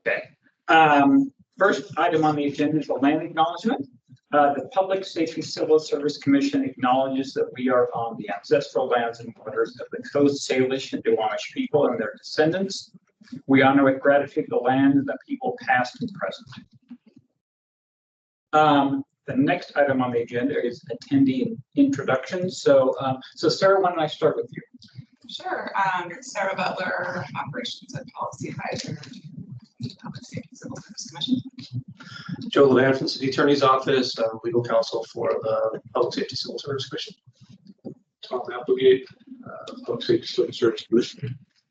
Okay. First item on the agenda is the land acknowledgement. The Public Safety Civil Service Commission acknowledges that we are on the ancestral lands and waters of the Coast Salish and Duwamish people and their descendants. We honor with gratitude the land and the people past and present. The next item on the agenda is attendee introductions. So Sarah, why don't I start with you? Sure. Sarah Butler, Operations and Policy Advisor, Public Safety Civil Service Commission. Joe Levan from the City Attorney's Office, legal counsel for the Public Safety Civil Service Commission. Tom Applegate, Public Safety Civil Service Commissioner.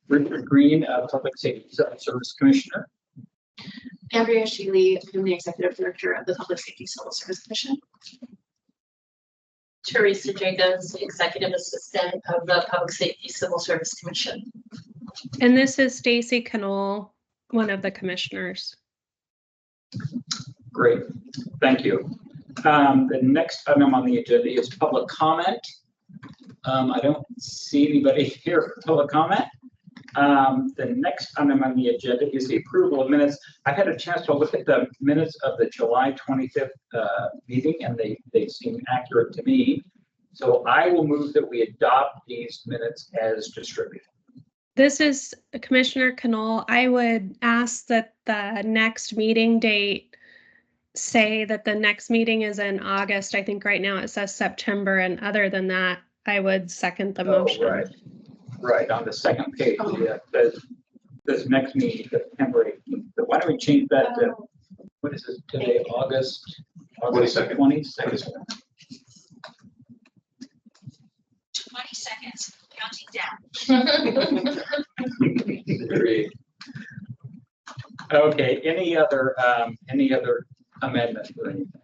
Richard Green, Public Safety Civil Service Commissioner. Andrea Sheely, I'm the Executive Director of the Public Safety Civil Service Commission. Teresa Jacobs, Executive Assistant of the Public Safety Civil Service Commission. And this is Stacy Knoll, one of the commissioners. Great, thank you. The next item on the agenda is public comment. I don't see anybody here for public comment. The next item on the agenda is the approval of minutes. I've had a chance to look at the minutes of the July 25th meeting, and they seem accurate to me. So I will move that we adopt these minutes as distributed. This is Commissioner Knoll. I would ask that the next meeting date say that the next meeting is in August. I think right now it says September, and other than that, I would second the motion. Right, on the second page, yeah, this next meeting, September 18th. So why don't we change that to, what is it today, August 22nd. 22nd. 20 seconds, counting down. Great. Okay, any other amendments or anything?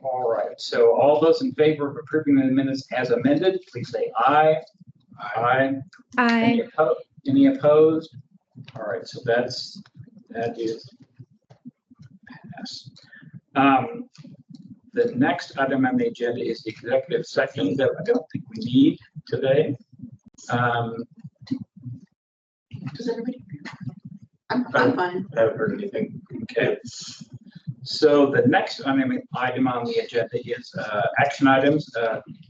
All right, so all those in favor of approving the minutes as amended, please say aye. Aye. Aye. Any opposed? All right, so that is passed. The next item on the agenda is the executive session that I don't think we need today. Does everybody? I'm fine. I haven't heard anything. Okay. So the next item on the agenda is action items,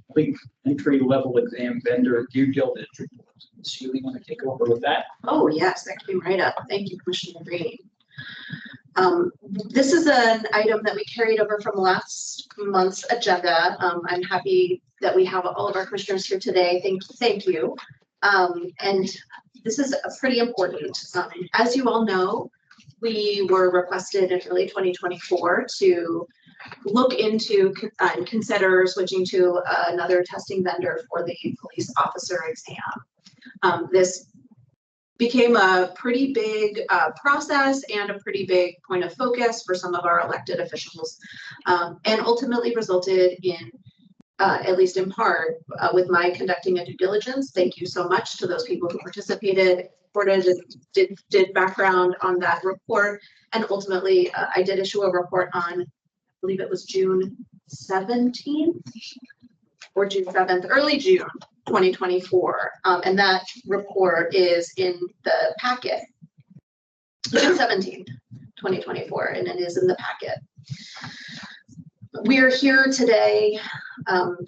complete entry-level exam vendor due diligence report. Sheila, you want to take over with that? Oh, yes, that came right up. Thank you, Commissioner Green. This is an item that we carried over from last month's agenda. I'm happy that we have all of our commissioners here today. Thank you. And this is pretty important. As you all know, we were requested in early 2024 to look into and consider switching to another testing vendor for the police officer exam. This became a pretty big process and a pretty big point of focus for some of our elected officials, and ultimately resulted in, at least in part, with my conducting a due diligence. Thank you so much to those people who participated, did background on that report, and ultimately I did issue a report on, I believe it was June 17th or June 7th, early June 2024, and that report is in the packet. June 17th, 2024, and it is in the packet. We are here today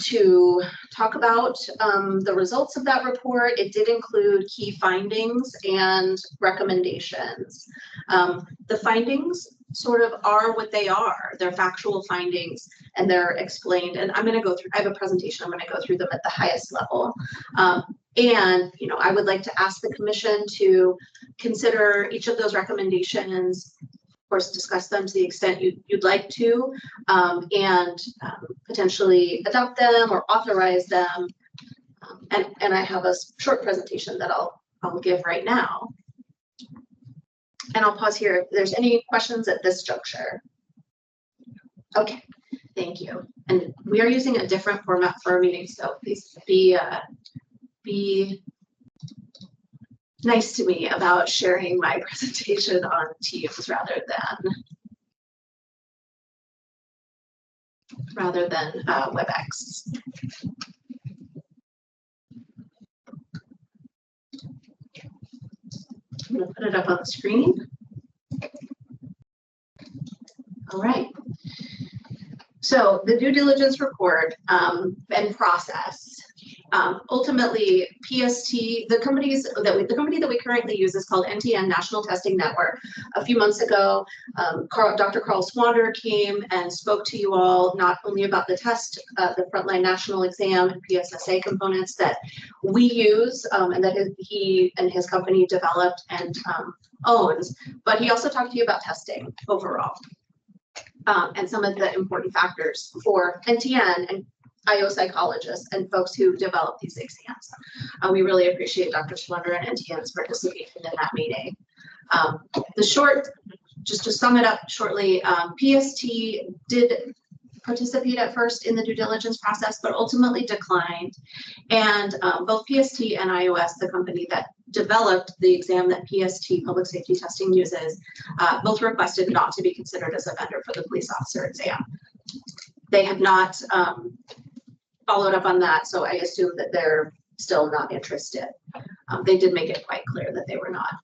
to talk about the results of that report. It did include key findings and recommendations. The findings sort of are what they are. They're factual findings and they're explained. And I'm going to go through, I have a presentation, I'm going to go through them at the highest level. And, you know, I would like to ask the commission to consider each of those recommendations, course, discuss them to the extent you'd like to, and potentially adopt them or authorize them. And I have a short presentation that I'll give right now. And I'll pause here if there's any questions at this juncture. Okay, thank you. And we are using a different format for our meeting, so please be nice to me about sharing my presentation on Teams rather than WebEx. I'm gonna put it up on the screen. All right. So the due diligence report and process. Ultimately, PST, the company that we currently use is called NTN, National Testing Network. A few months ago, Dr. Carl Swander came and spoke to you all not only about the test, the frontline national exam and PSSA components that we use and that he and his company developed and owns, but he also talked to you about testing overall and some of the important factors for NTN and IO psychologists and folks who develop these exams. We really appreciate Dr. Swander and NTN's participation in that meeting. Just to sum it up shortly, PST did participate at first in the due diligence process, but ultimately declined. And both PST and iOS, the company that developed the exam that PST public safety testing uses, both requested not to be considered as a vendor for the police officer exam. They have not followed up on that, so I assume that they're still not interested. They did make it quite clear that they were not.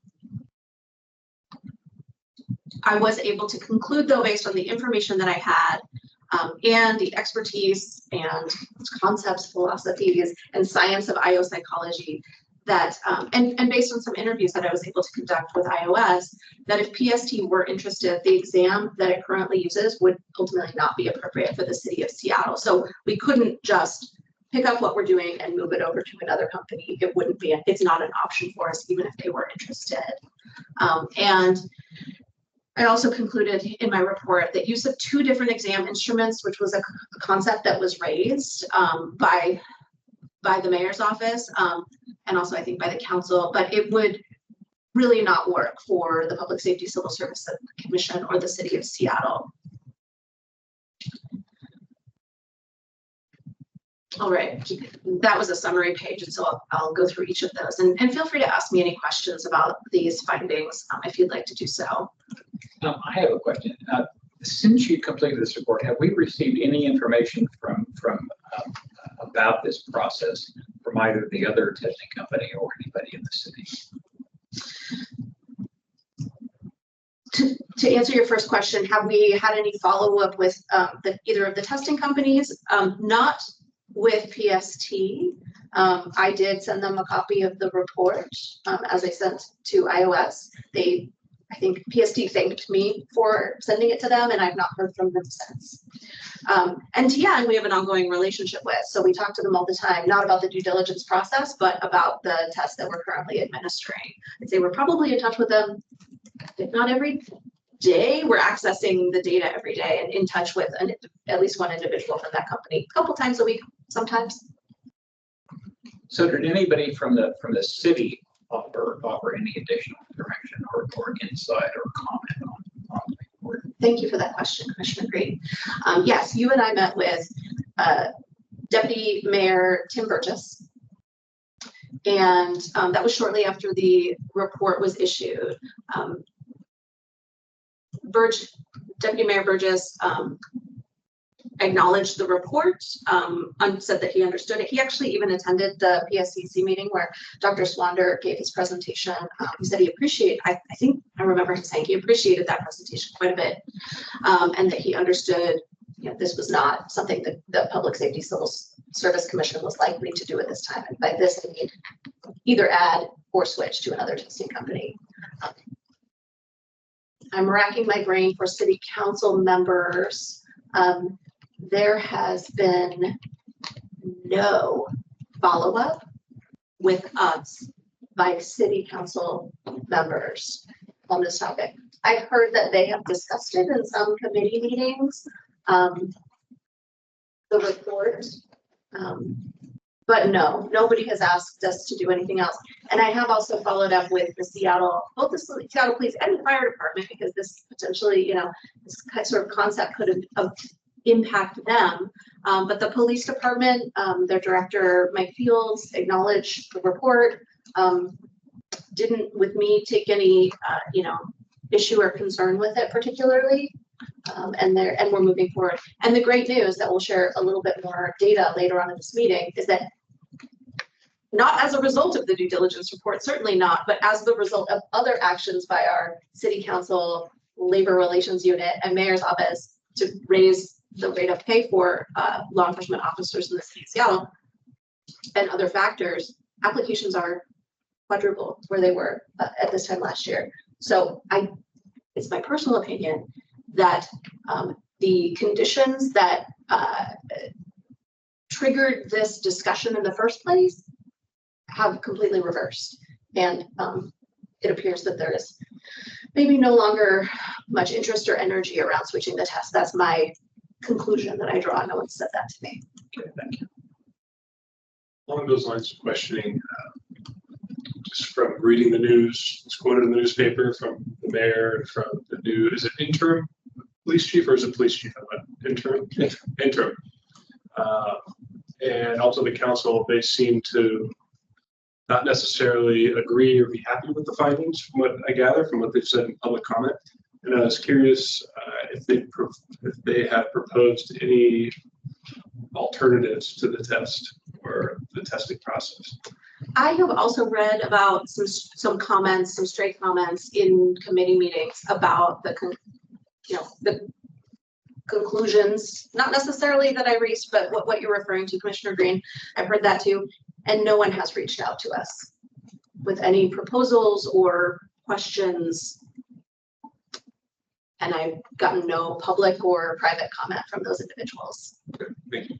I was able to conclude, though, based on the information that I had and the expertise and concepts, philosophies, and science of IO psychology, that and based on some interviews that I was able to conduct with iOS, that if PST were interested, the exam that it currently uses would ultimately not be appropriate for the city of Seattle. So we couldn't just pick up what we're doing and move it over to another company. It wouldn't be, it's not an option for us, even if they were interested. And I also concluded in my report that use of 2 different exam instruments, which was a concept that was raised by the mayor's office and also I think by the council, but it would really not work for the Public Safety Civil Service Commission or the city of Seattle. All right, that was a summary page, and so I'll go through each of those, and feel free to ask me any questions about these findings if you'd like to do so. I have a question. Since you completed this report, have we received any information from about this process from either the other testing company or anybody in the city? To answer your first question, have we had any follow-up with either of the testing companies? Not with PST. I did send them a copy of the report as I sent to iOS. I think PST thanked me for sending it to them, and I've not heard from them since. NTN, we have an ongoing relationship with, so we talk to them all the time, not about the due diligence process, but about the tests that we're currently administering. I'd say we're probably in touch with them, if not every day. We're accessing the data every day and in touch with at least one individual from that company, a couple times a week, sometimes. So did anybody from the city offer any additional information or insight or comment on the report? Thank you for that question, Commissioner Green. Yes, you and I met with Deputy Mayor Tim Burgess, and that was shortly after the report was issued. Deputy Mayor Burgess acknowledged the report and said that he understood it. He actually even attended the PSCSC meeting where Dr. Swander gave his presentation. He said he appreciated, I think I remember him saying he appreciated that presentation quite a bit, and that he understood, you know, this was not something that the Public Safety Civil Service Commission was likely to do at this time. And by this, they need either add or switch to another testing company. I'm racking my brain for city council members. There has been no follow-up with us by city council members on this topic. I've heard that they have discussed it in some committee meetings, the report, but no, nobody has asked us to do anything else. And I have also followed up with the both the Seattle Police and the Fire Department, because this potentially, you know, this sort of concept could have impact them. But the police department, their director, Mike Fields, acknowledged the report, didn't with me take any, you know, issue or concern with it particularly. And we're moving forward. And the great news that we'll share a little bit more data later on in this meeting is that not as a result of the due diligence report, certainly not, but as the result of other actions by our city council, labor relations unit, and mayor's office to raise the rate of pay for law enforcement officers in the city of Seattle and other factors, applications are quadruple where they were at this time last year. So it's my personal opinion that the conditions that triggered this discussion in the first place have completely reversed. And it appears that there is maybe no longer much interest or energy around switching the test. That's my conclusion that I draw. No one said that to me. Okay, thank you. Along those lines of questioning, just from reading the news, it's quoted in the newspaper from the mayor and from the new, is it interim police chief or is it police chief? Interim? Interim. And also the council, they seem to not necessarily agree or be happy with the findings from what I gather from what they've said in public comment. And I was curious if they have proposed any alternatives to the test or the testing process. I have also read about some comments, some stray comments in committee meetings about the conclusions, not necessarily that I reached, but what you're referring to, Commissioner Green. I've heard that too, and no one has reached out to us with any proposals or questions. And I've gotten no public or private comment from those individuals. Okay, thank you.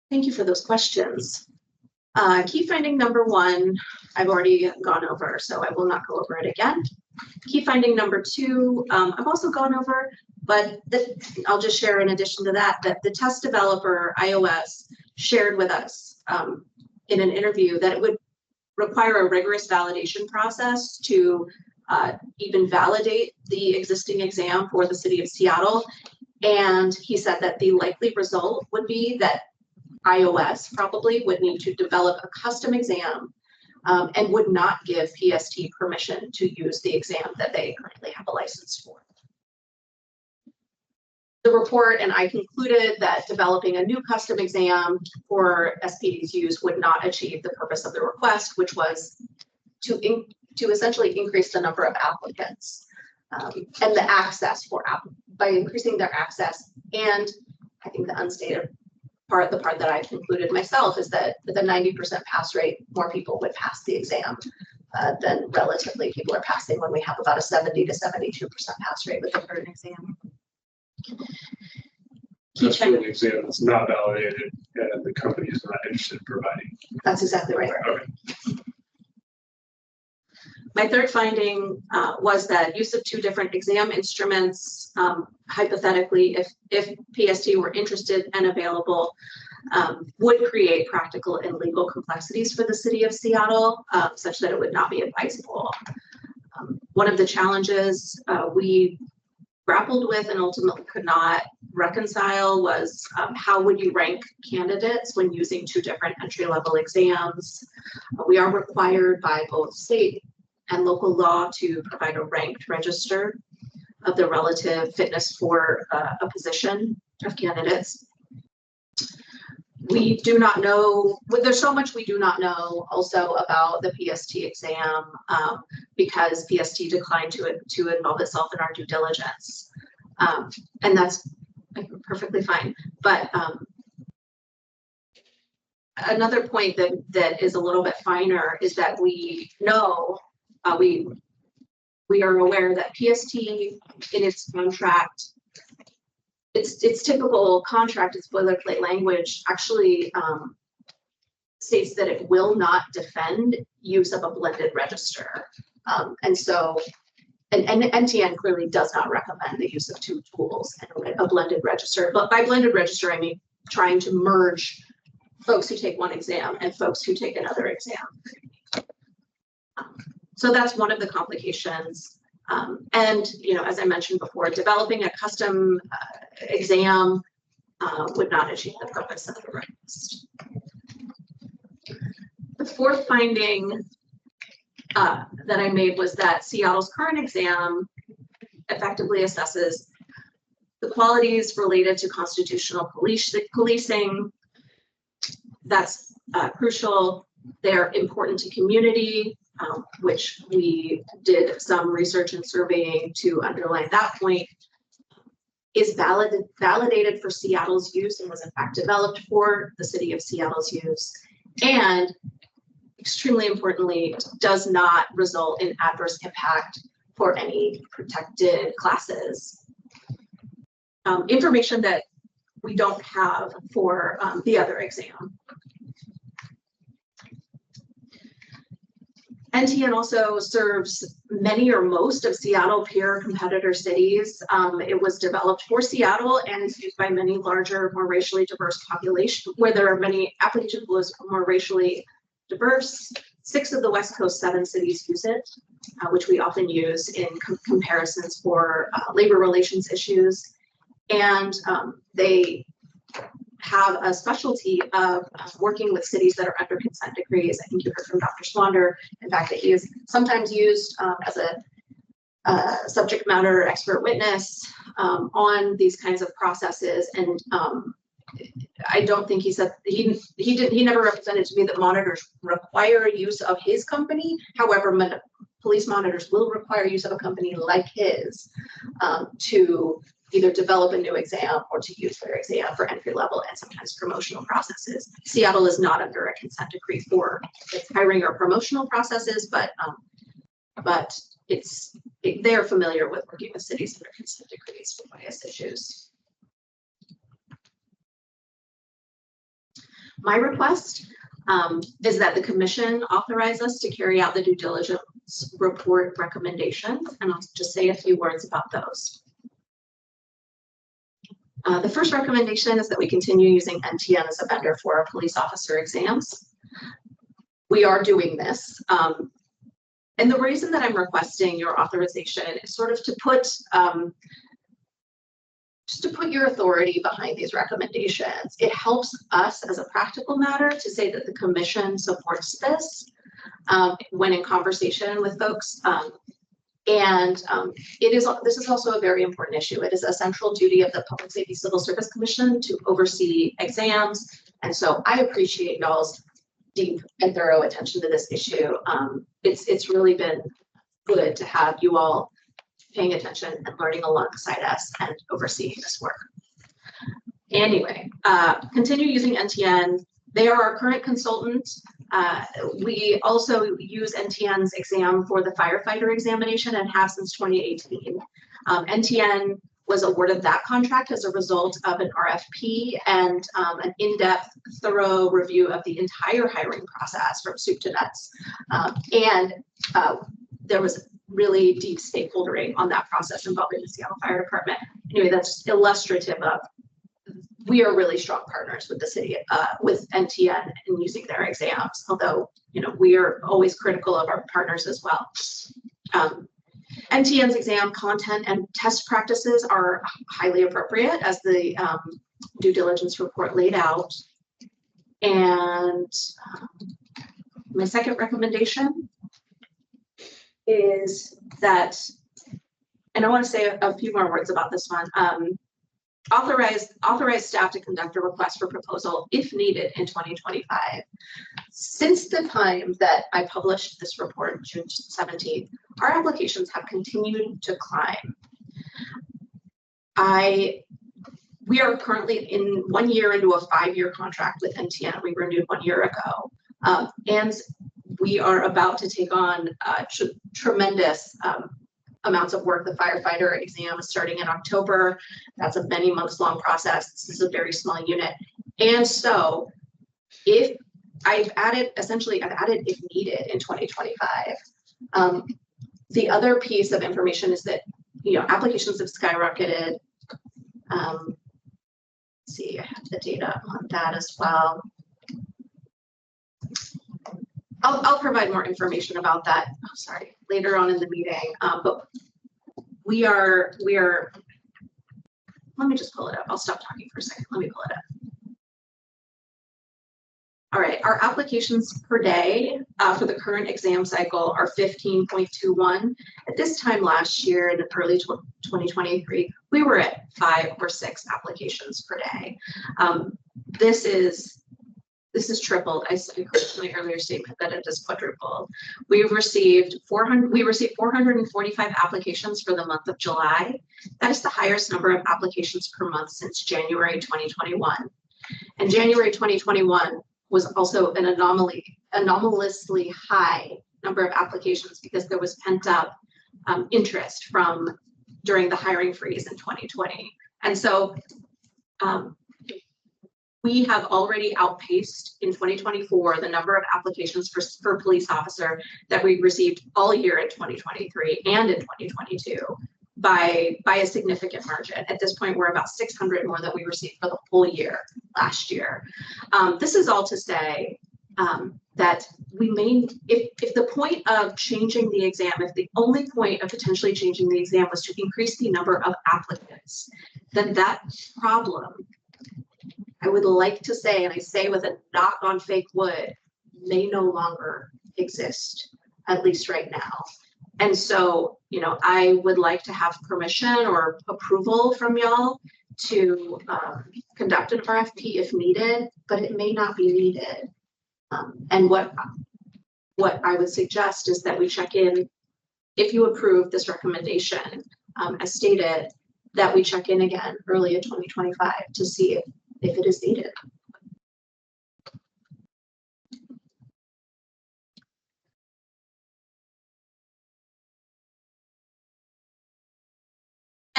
Thank you for those questions. Key finding number 1, I've already gone over, so I will not go over it again. Key finding number 2, I've also gone over, but I'll just share in addition to that, that the test developer, iOS, shared with us in an interview that it would require a rigorous validation process to even validate the existing exam for the city of Seattle. And he said that the likely result would be that iOS probably would need to develop a custom exam and would not give PST permission to use the exam that they currently have a license for. The report and I concluded that developing a new custom exam for SPD's use would not achieve the purpose of the request, which was to essentially increase the number of applicants and the access by increasing their access. And I think the unstated part, the part that I've concluded myself, is that with a 90% pass rate, more people would pass the exam than relatively people are passing when we have about a 70 to 72% pass rate with the current exam. That's for an exam that's not validated and the company is not interested in providing. That's exactly right. Okay. My third finding was that use of 2 different exam instruments, hypothetically, if PST were interested and available, would create practical and legal complexities for the city of Seattle, such that it would not be advisable. One of the challenges we grappled with and ultimately could not reconcile was how would you rank candidates when using 2 different entry-level exams? We are required by both state and local law to provide a ranked register of the relative fitness for a position of candidates. We do not know, there's so much we do not know also about the PST exam because PST declined to involve itself in our due diligence. And that's perfectly fine. But another point that is a little bit finer is that we know, we are aware that PST in its contract, its typical contract, its boilerplate language actually states that it will not defend use of a blended register. And so, and NTN clearly does not recommend the use of 2 tools and a blended register. But by blended register, I mean trying to merge folks who take one exam and folks who take another exam. So that's one of the complications. And, you know, as I mentioned before, developing a custom exam would not achieve the purpose of the request. The fourth finding that I made was that Seattle's current exam effectively assesses the qualities related to constitutional policing, that's crucial. They're important to community, which we did some research and surveying to underline that point, is validated for Seattle's use and was in fact developed for the city of Seattle's use, and extremely importantly, does not result in adverse impact for any protected classes. Information that we don't have for the other exam. NTN also serves many or most of Seattle peer competitor cities. It was developed for Seattle and is used by many larger, more racially diverse populations, where there are many application flows more racially diverse. 6 of the West Coast 7 cities use it, which we often use in comparisons for labor relations issues. And they have a specialty of working with cities that are under consent decrees. I think you heard from Dr. Swander, in fact, that he is sometimes used as a subject matter expert witness on these kinds of processes. And I don't think he said, he never represented to me that monitors require use of his company. However, police monitors will require use of a company like his to either develop a new exam or to use their exam for entry level and sometimes promotional processes. Seattle is not under a consent decree for its hiring or promotional processes, but they're familiar with working with cities under consent decrees for bias issues. My request is that the commission authorize us to carry out the due diligence report recommendations, and I'll just say a few words about those. The first recommendation is that we continue using NTN as a vendor for our police officer exams. We are doing this. And the reason that I'm requesting your authorization is sort of to put just to put your authority behind these recommendations. It helps us as a practical matter to say that the commission supports this when in conversation with folks. This is also a very important issue. It is a central duty of the Public Safety Civil Service Commission to oversee exams. And so I appreciate y'all's deep and thorough attention to this issue. It's really been good to have you all paying attention and learning alongside us and overseeing this work. Anyway, continue using NTN. They are our current consultant. We also use NTN's exam for the firefighter examination and have since 2018. NTN was awarded that contract as a result of an RFP and an in-depth, thorough review of the entire hiring process from soup to nuts. There was really deep stakeholdering on that process involving the Seattle Fire Department. Anyway, that's illustrative of we are really strong partners with the city, with NTN in using their exams, although, you know, we are always critical of our partners as well. NTN's exam content and test practices are highly appropriate as the due diligence report laid out. And my second recommendation is that, and I want to say a few more words about this one, authorize staff to conduct a request for proposal if needed in 2025. Since the time that I published this report, June 17th, our applications have continued to climb. We are currently in 1 year into a 5-year contract with NTN. We renewed 1 year ago. And we are about to take on tremendous amounts of work. The firefighter exam is starting in October. That's a many months long process. This is a very small unit. And so if I've added if needed in 2025. The other piece of information is that, you know, applications have skyrocketed. Let's see, I have the data on that as well. I'll provide more information about that. Oh, sorry, later on in the meeting. But we are. Let me just pull it up. I'll stop talking for a second. Let me pull it up. All right, our applications per day for the current exam cycle are 15.21. At this time last year in early 2023, we were at 5 or 6 applications per day. This is tripled. I said in my earlier statement that it is quadrupled. We received 445 applications for the month of July. That is the highest number of applications per month since January 2021. And January 2021 was also an anomalously high number of applications because there was pent up interest from during the hiring freeze in 2020. And so we have already outpaced in 2024 the number of applications for police officer that we received all year in 2023 and in 2022 by a significant margin. At this point, we're about 600 more than we received for the whole year last year. This is all to say that we may, if the point of changing the exam, if the only point of potentially changing the exam was to increase the number of applicants, then that problem, I would like to say, and I say with a knock on fake wood, may no longer exist, at least right now. And so, you know, I would like to have permission or approval from y'all to conduct an RFP if needed, but it may not be needed. And what I would suggest is that we check in, if you approve this recommendation, as stated, that we check in again early in 2025 to see if it is needed.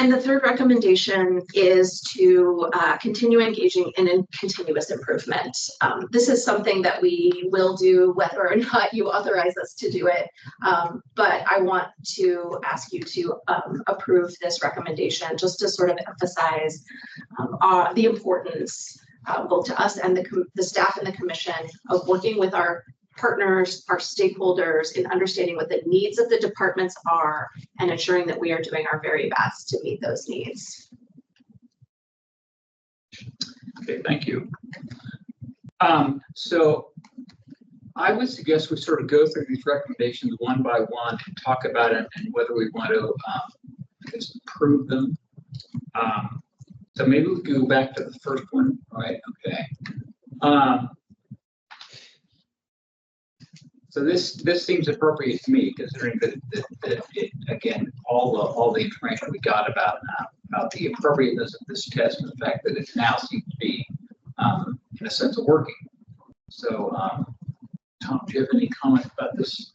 And the third recommendation is to continue engaging in continuous improvement. This is something that we will do whether or not you authorize us to do it. But I want to ask you to approve this recommendation just to sort of emphasize the importance both to us and the staff and the commission of working with our partners, our stakeholders in understanding what the needs of the departments are and ensuring that we are doing our very best to meet those needs. Okay, thank you. So I would suggest we sort of go through these recommendations one by one and talk about it and whether we want to just approve them. So maybe we can go back to the first one, right? Okay. So this seems appropriate to me, considering that it, again, all the information we got about the appropriateness of this test and the fact that it now seems to be, in a sense, working. So, Tom, do you have any comments about this?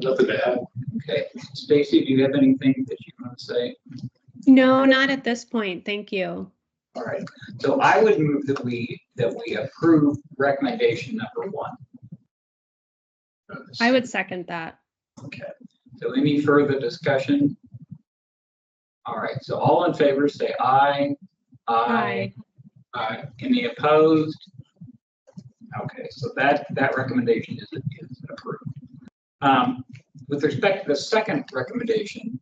Nothing to add. Okay, Stacy, do you have anything that you want to say? No, not at this point. Thank you. All right. So I would move that we approve recommendation number 1. I would second that. Okay, so any further discussion? All right, so all in favor say aye. Aye. Aye. Any opposed? Okay, so that recommendation is approved. With respect to the second recommendation,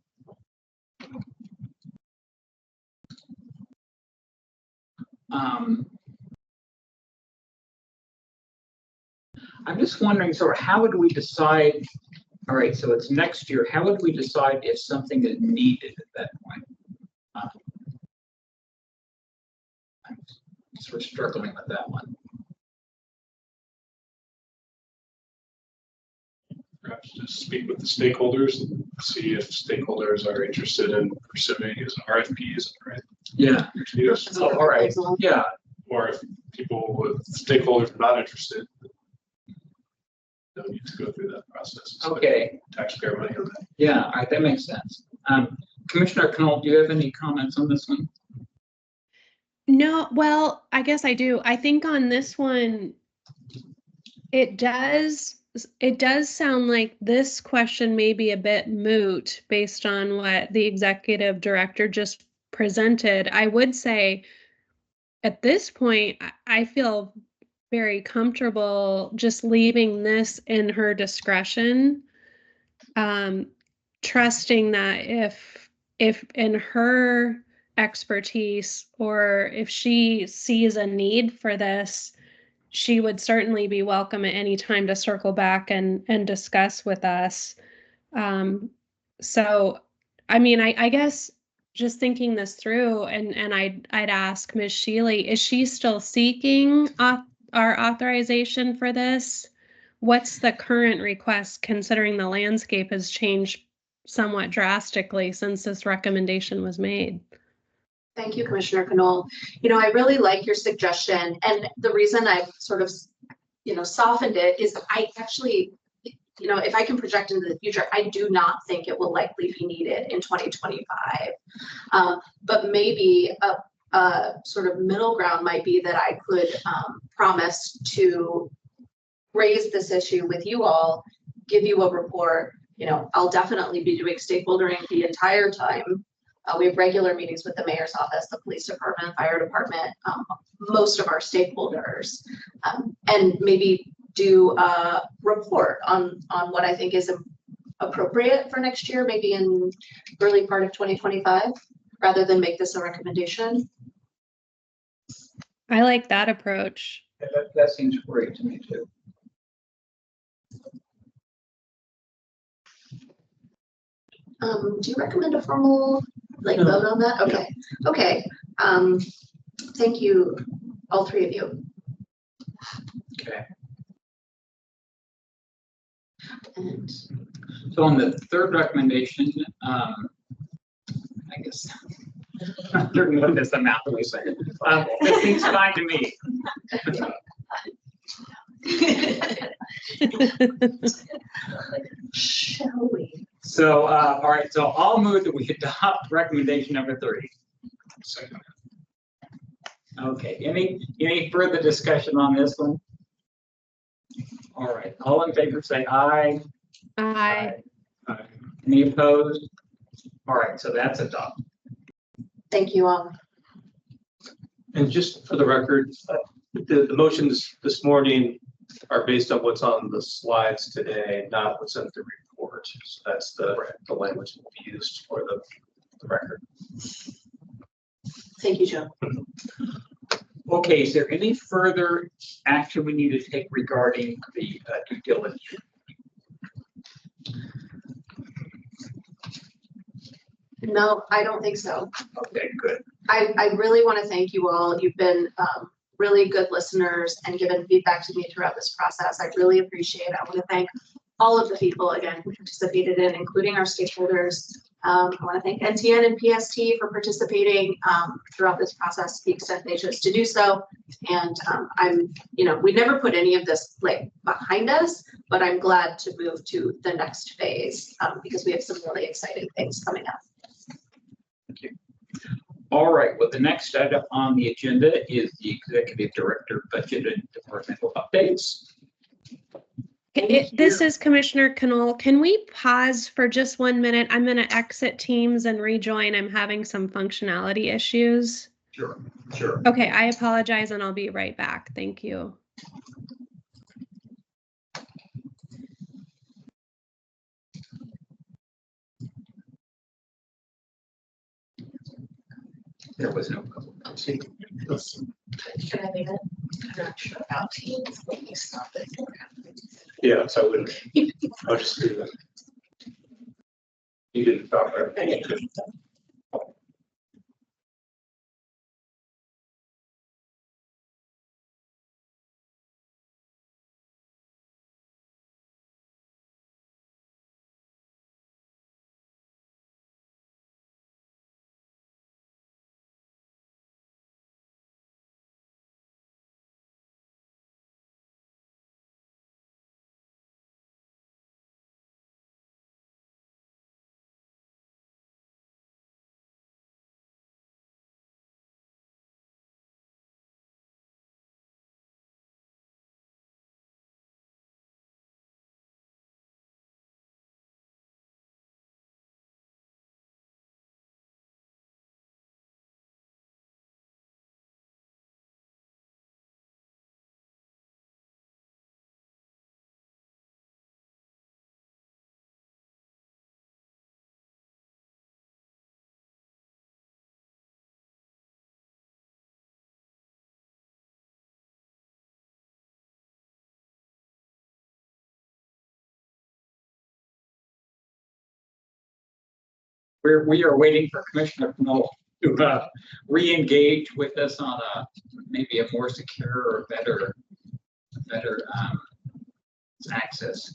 I'm just wondering, sort of, how would we decide? All right, so it's next year. How would we decide if something is needed at that point? I'm sort of struggling with that one. Perhaps just speak with the stakeholders and see if stakeholders are interested in pursuing as an RFP, is that right? Yeah. Yes. Oh, all right. Yeah. Or if people with stakeholders are not interested, don't need to go through that process. Okay. Taxpayer money on that. Yeah. All right. That makes sense. Commissioner Knoll, do you have any comments on this one? No, well, I guess I do. I think on this one, it does sound like this question may be a bit moot based on what the executive director just presented. I would say at this point, I feel very comfortable just leaving this in her discretion, trusting that if in her expertise or if she sees a need for this, she would certainly be welcome at any time to circle back and discuss with us. So, I mean, I guess just thinking this through, and I'd ask Ms. Shealy, is she still seeking our authorization for this? What's the current request, considering the landscape has changed somewhat drastically since this recommendation was made? Thank you, Commissioner Knoll. You know, I really like your suggestion, and the reason I've sort of, softened it is I actually, if I can project into the future, I do not think it will likely be needed in 2025. But maybe a sort of middle ground might be that I could promise to raise this issue with you all, give you a report. I'll definitely be doing stakeholdering the entire time. We have regular meetings with the mayor's office, the police department, fire department, most of our stakeholders, and maybe do a report on what I think is appropriate for next year, maybe in early part of 2025, rather than make this a recommendation. I like that approach. That seems great to me too. Do you recommend a formal vote on that? Okay. Okay. Thank you, all three of you. Okay. And So on the third recommendation, I guess. What is the map we say? It seems fine to me. shall we? So, all right, so I'll move that we adopt recommendation number 3. Second. Okay, any further discussion on this one? All right, all in favor say aye. Aye. Any opposed? All right, so that's adopted. Thank you all. And just for the record, the motions this morning are based on what's on the slides today, not what's in the report. So that's the language that will be used for the record. Thank you, Joe. Okay, is there any further action we need to take regarding the due diligence? No, I don't think so. Okay, good. I really want to thank you all. You've been really good listeners and given feedback to me throughout this process. I really appreciate it. I want to thank all of the people, again, who participated in, including our stakeholders. I want to thank NTN and PST for participating throughout this process to the extent they chose to do so. And we never put any of this behind us, but I'm glad to move to the next phase because we have some really exciting things coming up. Thank you. All right, well, the next item on the agenda is the Executive Director Budget and Departmental Updates. This is Commissioner Knoll. Can we pause for just 1 minute? I'm going to exit Teams and rejoin. I'm having some functionality issues. Sure, sure. Okay, I apologize and I'll be right back. Thank you. There was no public. Can I leave it? I'm not sure about Teams, but you stop it. Yeah, so I wouldn't. I'll just do that. You didn't talk about it. we are waiting for Commissioner Knoll to re-engage with us on maybe a more secure or better access.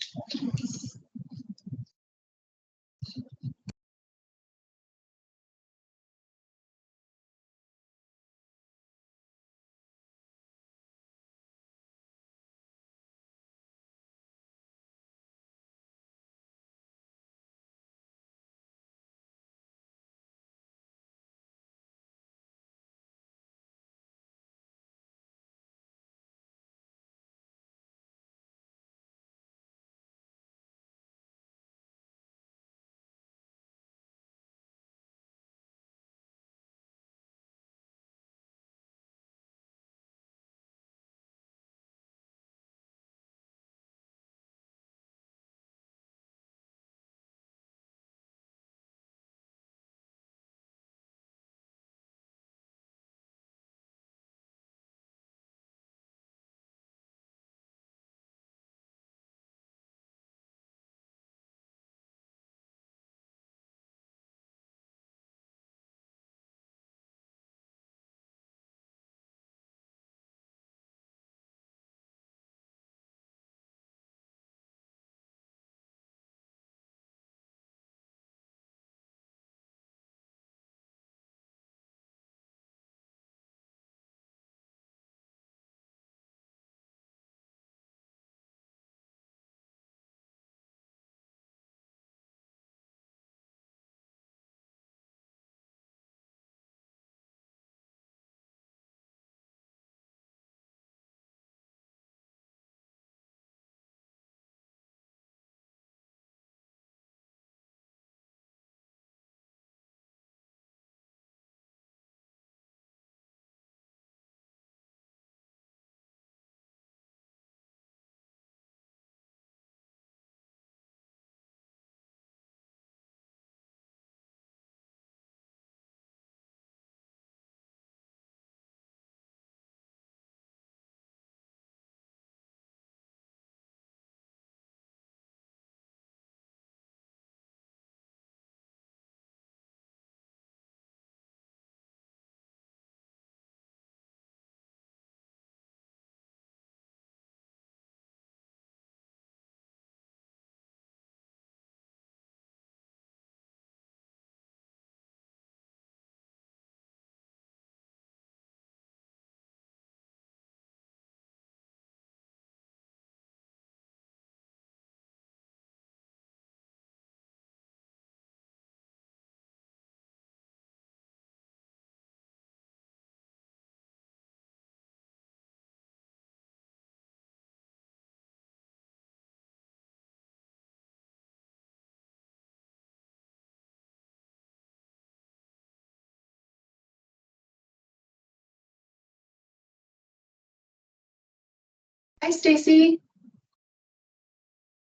Hi, Stacy.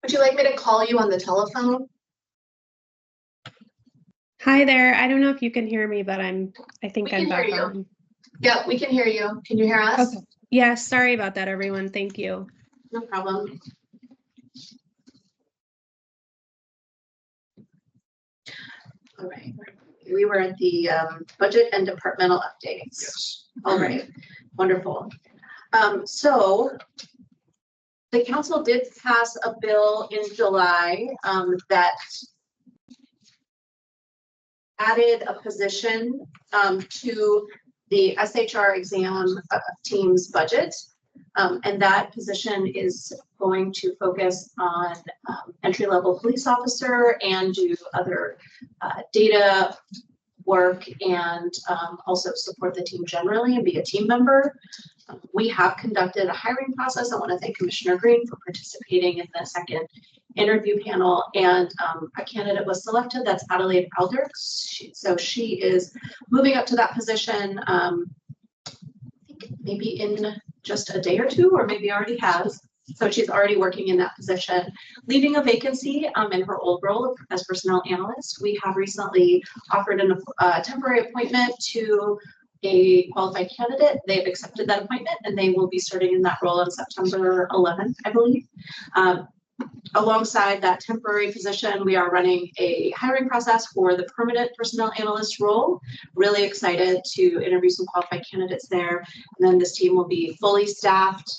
Would you like me to call you on the telephone? Hi there. I don't know if you can hear me, but I think We I'm can hear back you. on. Yeah, we can hear you. Can you hear us? Okay. Yeah, sorry about that, everyone. Thank you. No problem. All right. We were at the budget and departmental updates. Yes. All right. Wonderful. So the council did pass a bill in July that added a position to the SHR exam team's budget. And that position is going to focus on entry-level police officer and do other data work and also support the team generally and be a team member. We have conducted a hiring process. I want to thank Commissioner Green for participating in the second interview panel, and a candidate was selected. That's Adelaide Alders. So she is moving up to that position. I think maybe in just a day or two, or maybe already has. So she's already working in that position, leaving a vacancy in her old role as personnel analyst. We have recently offered a temporary appointment to a qualified candidate. They've accepted that appointment and they will be starting in that role on September 11th, I believe. Alongside that temporary position, we are running a hiring process for the permanent personnel analyst role. Really excited to interview some qualified candidates there. And then this team will be fully staffed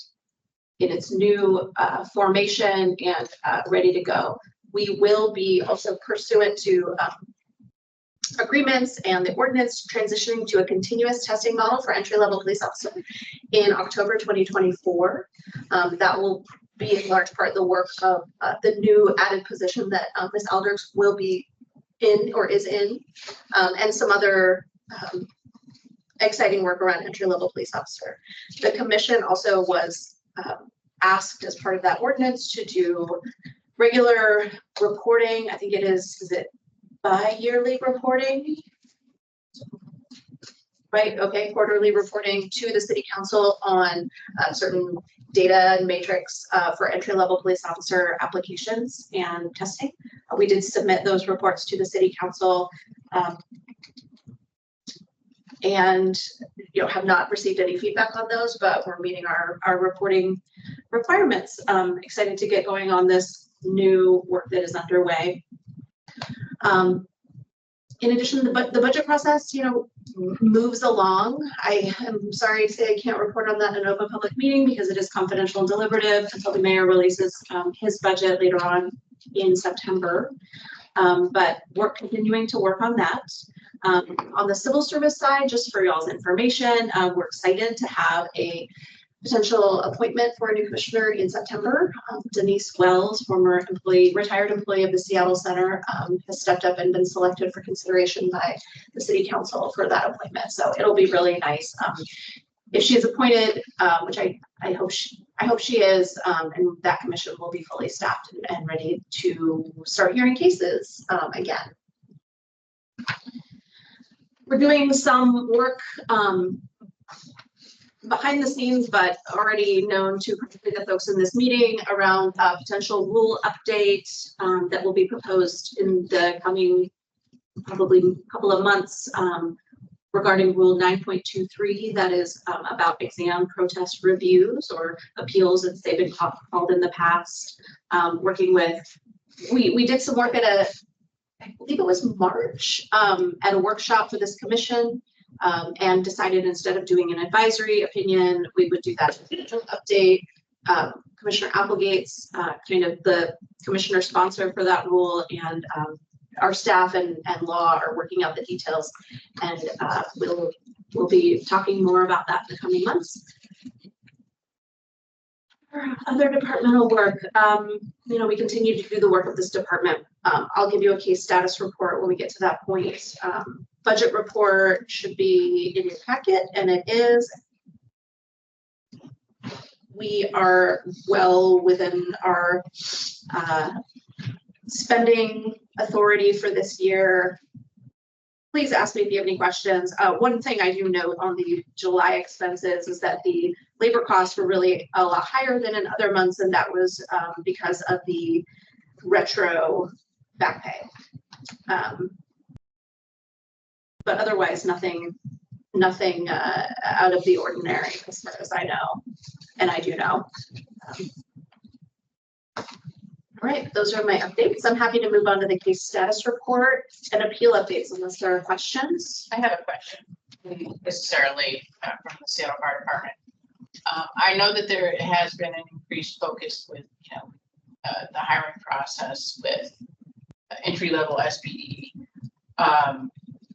in its new formation and ready to go. We will be also pursuant to agreements and the ordinance transitioning to a continuous testing model for entry-level police officer in October 2024. That will be in large part the work of the new added position that Ms. Alders will be in or is in, and some other exciting work around entry-level police officer. The commission also was asked as part of that ordinance to do regular reporting. I think it is it bi-yearly reporting? Right, okay, quarterly reporting to the city council on certain data and matrix for entry-level police officer applications and testing. We did submit those reports to the city council and have not received any feedback on those, but we're meeting our reporting requirements. Excited to get going on this new work that is underway. In addition, the budget process, moves along. I am sorry to say I can't report on that in an open public meeting because it is confidential and deliberative until the mayor releases his budget later on in September. But we're continuing to work on that. On the civil service side, just for y'all's information, we're excited to have a potential appointment for a new commissioner in September. Denise Wells, former retired employee of the Seattle Center, has stepped up and been selected for consideration by the city council for that appointment. So it'll be really nice if she is appointed, which I hope she is, and that commission will be fully staffed and ready to start hearing cases again. We're doing some work behind the scenes, but already known to particularly the folks in this meeting around a potential rule update that will be proposed in the coming probably couple of months regarding Rule 9.23, that is about exam protest reviews or appeals as they've been called in the past. Working with, we did some work at I believe it was March, at a workshop for this commission. And decided instead of doing an advisory opinion, we would do that update. Commissioner Applegate's kind of the commissioner sponsor for that rule, and our staff and law are working out the details, and we'll be talking more about that in the coming months. Other departmental work, we continue to do the work of this department. I'll give you a case status report when we get to that point. Budget report should be in your packet, and it is. We are well within our spending authority for this year. Please ask me if you have any questions. One thing I do note on the July expenses is that the labor costs were really a lot higher than in other months, and that was because of the retro back pay. But otherwise, nothing out of the ordinary as far as I know, and I do know. All right, those are my updates. I'm happy to move on to the case status report and appeal updates unless there are questions. I have a question, necessarily from the Seattle Fire Department. I know that there has been an increased focus with the hiring process with entry-level SPD.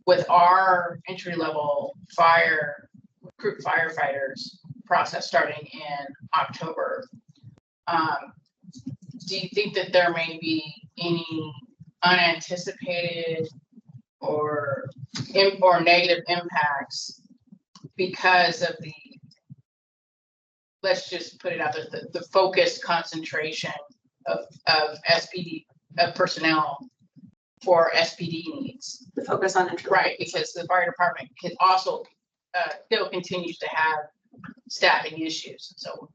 With our entry-level recruit firefighters process starting in October, do you think that there may be any unanticipated or negative impacts because of the, let's just put it out there, the focused concentration of SPD personnel for SPD needs? The focus on entry. Right, because the fire department can also still continues to have staffing issues. So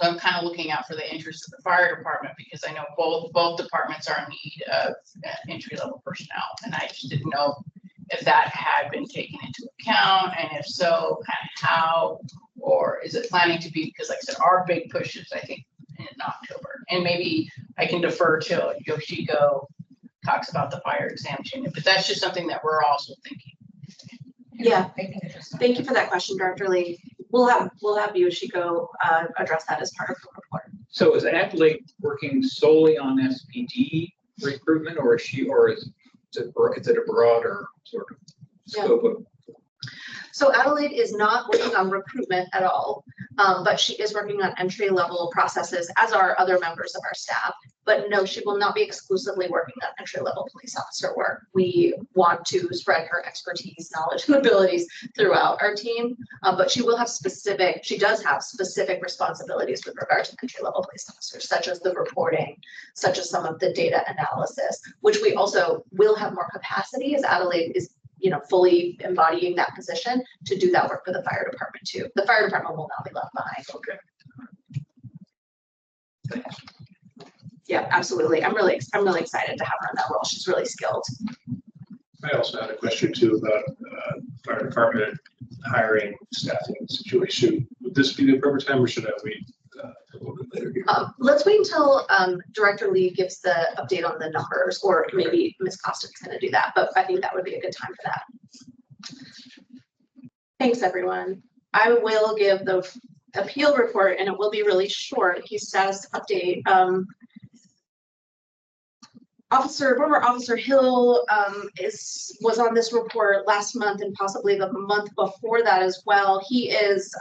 I'm kind of looking out for the interests of the fire department because I know both departments are in need of entry-level personnel, and I just didn't know if that had been taken into account, and if so, kind of how, or is it planning to be? Because like I said, our big push is, I think, in October. And maybe I can defer till Yoshiko talks about the fire exam unit, but that's just something that we're also thinking. Yeah, thank you for that question, Director Lee. We'll have Yoshiko address that as part of the report. So is Adelaide working solely on SPD recruitment, or is it a broader sort of scope of? So Adelaide is not working on recruitment at all, but she is working on entry-level processes, as are other members of our staff. But no, she will not be exclusively working on entry-level police officer work. We want to spread her expertise, knowledge, and abilities throughout our team. But she does have specific responsibilities with regard to entry-level police officers, such as the reporting, such as some of the data analysis, which we also will have more capacity as Adelaide is fully embodying that position to do that work for the fire department too. The fire department will not be left behind. Okay. Yeah, absolutely. I'm really excited to have her in that role. She's really skilled. I also had a question too about fire department hiring staffing situation. Would this be the appropriate time, or should I wait a little bit later here? Let's wait until Director Lee gives the update on the numbers, or maybe Ms. Costin's going to do that, but I think that would be a good time for that. Thanks, everyone. I will give the appeal report, and it will be really short. Case status update. Former Officer Hill was on this report last month and possibly the month before that as well. He is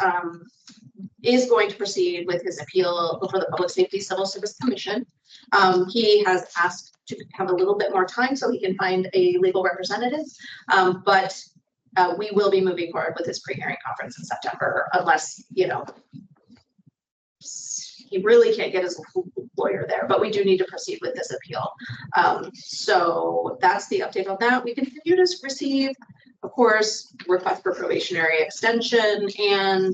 going to proceed with his appeal before the Public Safety Civil Service Commission. He has asked to have a little bit more time so he can find a legal representative, but we will be moving forward with his pre-hearing conference in September, unless he really can't get his lawyer there, but we do need to proceed with this appeal. So that's the update on that. We continue to receive, of course, requests for probationary extension, and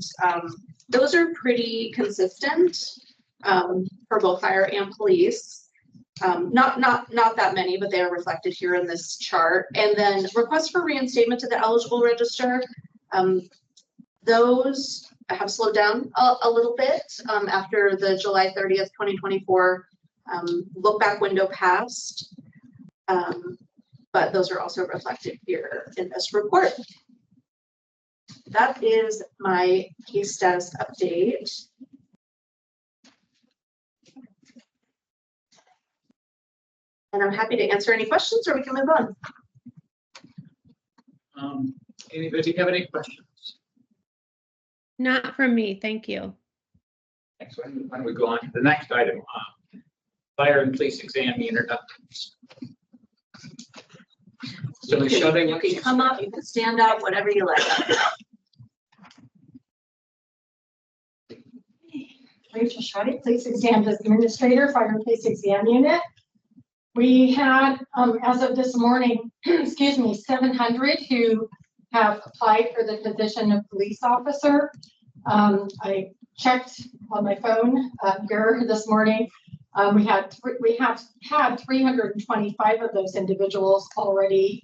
those are pretty consistent for both fire and police. Not that many, but they are reflected here in this chart. And then requests for reinstatement to the eligible register. Those have slowed down a little bit after the July 30th, 2024 look back window passed. But those are also reflected here in this report. That is my case status update. And I'm happy to answer any questions, or we can move on. Anybody have any questions? Not from me, thank you. Next one, why don't we go on to the next item? Fire and police exam unit updates. So You can come up, you can stand up, whatever you like. Rachel Shoddy, Police Exam Administrator, Fire and Police Exam Unit. We had, as of this morning, 700 who have applied for the position of police officer. I checked on my phone here this morning. We have had 325 of those individuals already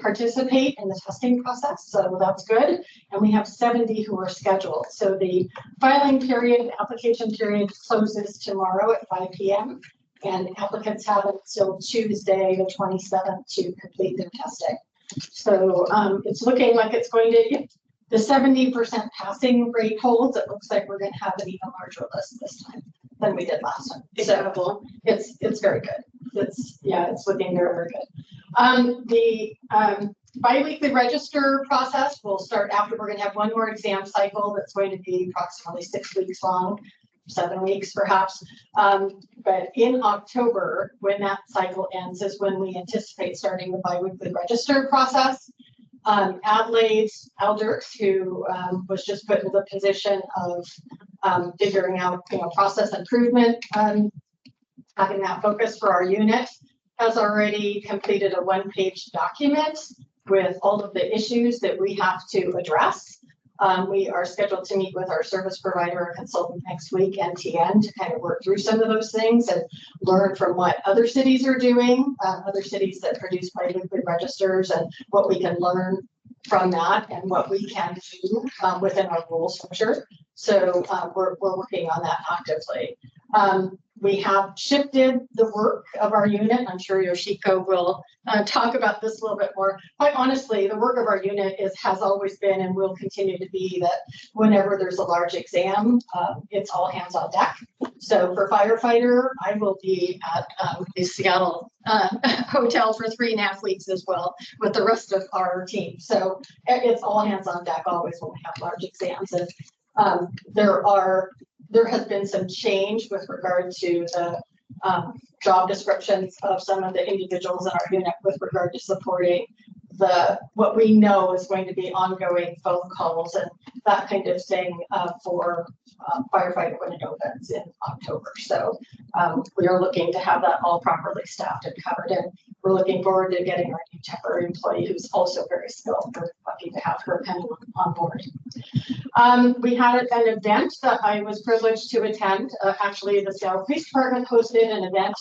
participate in the testing process, so that's good. And we have 70 who are scheduled. So the filing period, application period closes tomorrow at 5 p.m. and applicants have until Tuesday, the 27th, to complete their testing. So it's looking like it's going to, if the 70% passing rate holds, it looks like we're going to have an even larger list this time than we did last time. So it's very good. It's looking very, very good. The biweekly register process will start after. We're going to have one more exam cycle that's going to be approximately 6 weeks long, 7 weeks perhaps. But in October, when that cycle ends, is when we anticipate starting the biweekly register process. Adelaide's Alders, who was just put in the position of figuring out, process improvement, having that focus for our unit, has already completed a one-page document with all of the issues that we have to address. We are scheduled to meet with our service provider and consultant next week, NTN, to kind of work through some of those things and learn from what other cities are doing, other cities that produce biweekly registers, and what we can learn from that and what we can do within our rule structure So we're working on that actively. We have shifted the work of our unit. I'm sure Yoshiko will talk about this a little bit more. Quite honestly, the work of our unit has always been and will continue to be that whenever there's a large exam, it's all hands on deck. So for firefighter, I will be at the Seattle hotel for 3.5 weeks as well with the rest of our team. So it's all hands on deck always when we have large exams. And there has been some change with regard to the job descriptions of some of the individuals in our unit with regard to supporting what we know is going to be ongoing phone calls and that kind of thing for firefighter when it opens in October. So we are looking to have that all properly staffed and covered, and we're looking forward to getting our new temporary employee who's also very skilled. We're lucky to have her on board. We had an event that I was privileged to attend. Actually, the Seattle Police Department hosted an event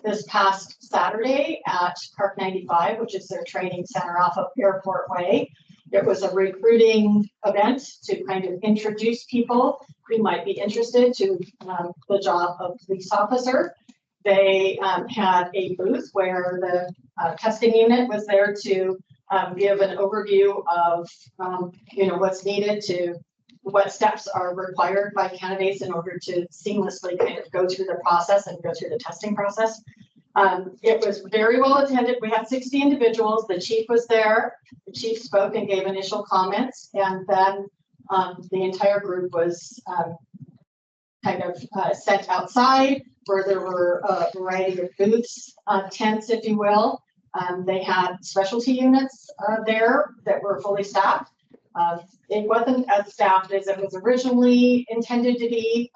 this past Saturday at Park 95, which is their training center off of Airport Way. It was a recruiting event to kind of introduce people who might be interested to the job of police officer. They had a booth where the testing unit was there to give an overview of what's needed what steps are required by candidates in order to seamlessly kind of go through the process and go through the testing process. It was very well attended. We had 60 individuals. The chief was there. The chief spoke and gave initial comments, and then the entire group was kind of sent outside where there were a variety of booths, tents, if you will. They had specialty units there that were fully staffed. It wasn't as staffed as it was originally intended to be.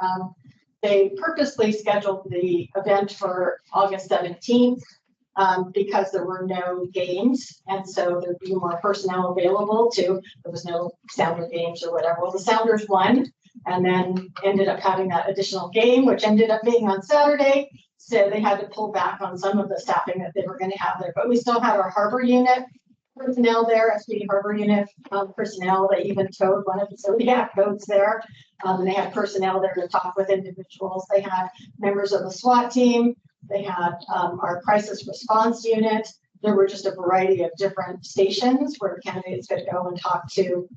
They purposely scheduled the event for August 17th because there were no games, and so there'd be more personnel available there was no Sounder games or whatever. Well, the Sounders won and then ended up having that additional game, which ended up being on Saturday. So they had to pull back on some of the staffing that they were going to have there, but we still had our harbor unit personnel there, SPD Harbor Unit personnel. They even towed one of the Zodiac boats there. They had personnel there to talk with individuals. They had members of the SWAT team. They had our crisis response unit. There were just a variety of different stations where candidates could go and talk to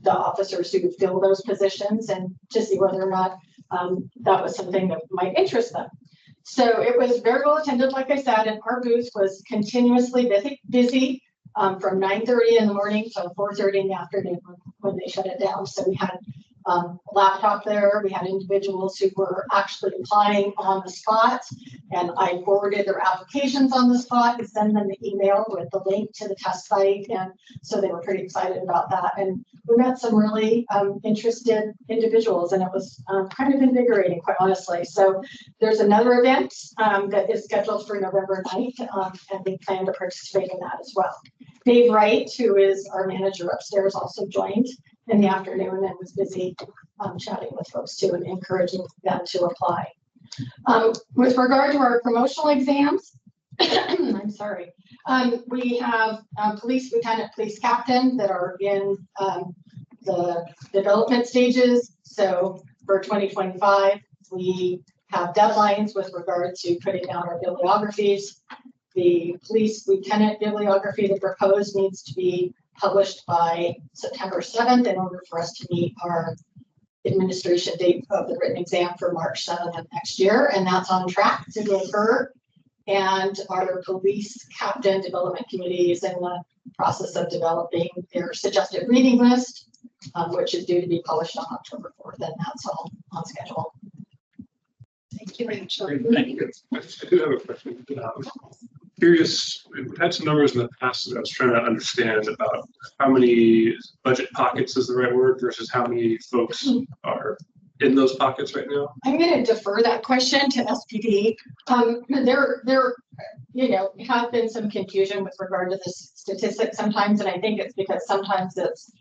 the officers who fill those positions and to see whether or not that was something that might interest them. So it was very well attended, like I said, and our booth was continuously busy from 9:30 in the morning till 4:30 in the afternoon when they shut it down. So we had a laptop there. We had individuals who were actually applying on the spot, and I forwarded their applications on the spot and send them the email with the link to the test site. And so they were pretty excited about that. And we met some really interested individuals, and it was kind of invigorating, quite honestly. So there's another event that is scheduled for November 9th, and we plan to participate in that as well. Dave Wright, who is our manager upstairs, also joined in the afternoon and was busy chatting with folks too and encouraging them to apply. With regard to our promotional exams, I'm sorry, we have police lieutenant, police captain that are in the development stages. So for 2025, we have deadlines with regard to putting down our bibliographies. The police lieutenant bibliography, the proposed, needs to be published by September 7th in order for us to meet our administration date of the written exam for March 7th of next year, and that's on track to occur. And our police captain development committee is in the process of developing their suggested reading list, which is due to be published on October 4th, and that's all on schedule. Thank you, Rachel. Thank you. I do have a question. Curious, we've had some numbers in the past that I was trying to understand about how many budget pockets is the right word versus how many folks are in those pockets right now. I'm going to defer that question to SPD. There have been some confusion with regard to this statistic sometimes, and I think it's because sometimes it's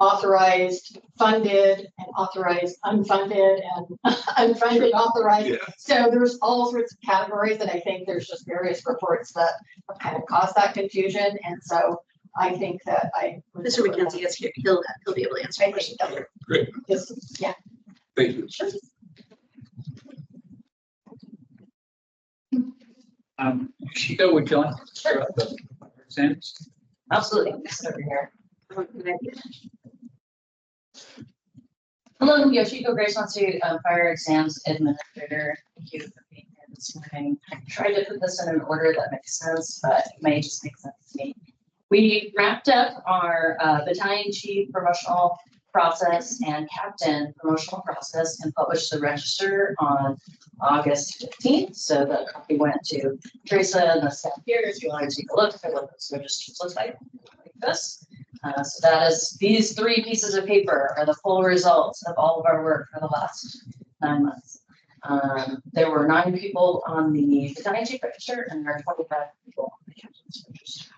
authorized funded and authorized unfunded and unfunded authorized. Yeah. So there's all sorts of categories, and I think there's just various reports that have kind of caused that confusion. And so I think that would Mr. support that. McKenzie is here. He'll be able to answer I your think question. that would- Great. Yes, yeah. Thank you. Shiko, would you like to start out the exams? Absolutely. Let me sit over here. Good idea. Hello, Yoshiko Grace Matsu, Fire Exams Administrator. Thank you for being here this morning. I tried to put this in an order that makes sense, but it may just make sense to me. We wrapped up our battalion chief promotional process and captain promotional process and published the register on August 15th. So the copy went to Teresa and the staff here. If you want to take a look at what those registers look like this. So that is, these 3 pieces of paper are the full results of all of our work for the last 9 months. There were 9 people on the battalion chief register and there are 25 people on the captain's register.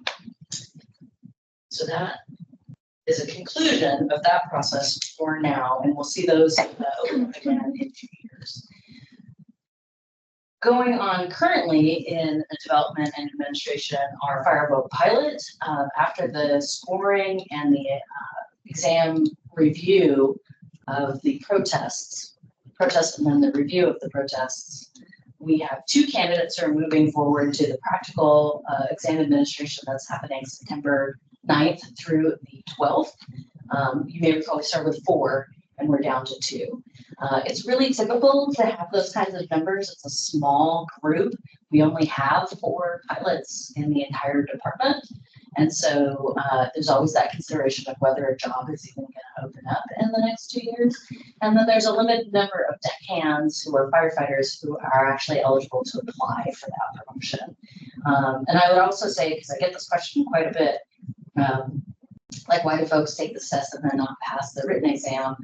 So that is a conclusion of that process for now, and we'll see those again in 2 years. Going on currently in development and administration are fireboat pilot. After the scoring and the exam review of the protests and then the review of the protests, we have 2 candidates who are moving forward to the practical exam administration that's happening September 9th through the 12th. You may recall we started with 4 and we're down to 2. It's really typical to have those kinds of numbers. It's a small group. We only have 4 pilots in the entire department. And so there's always that consideration of whether a job is even going to open up in the next 2 years. And then there's a limited number of deckhands who are firefighters who are actually eligible to apply for that promotion. And I would also say, because I get this question quite a bit, like why do folks take this test and then not pass the written exam?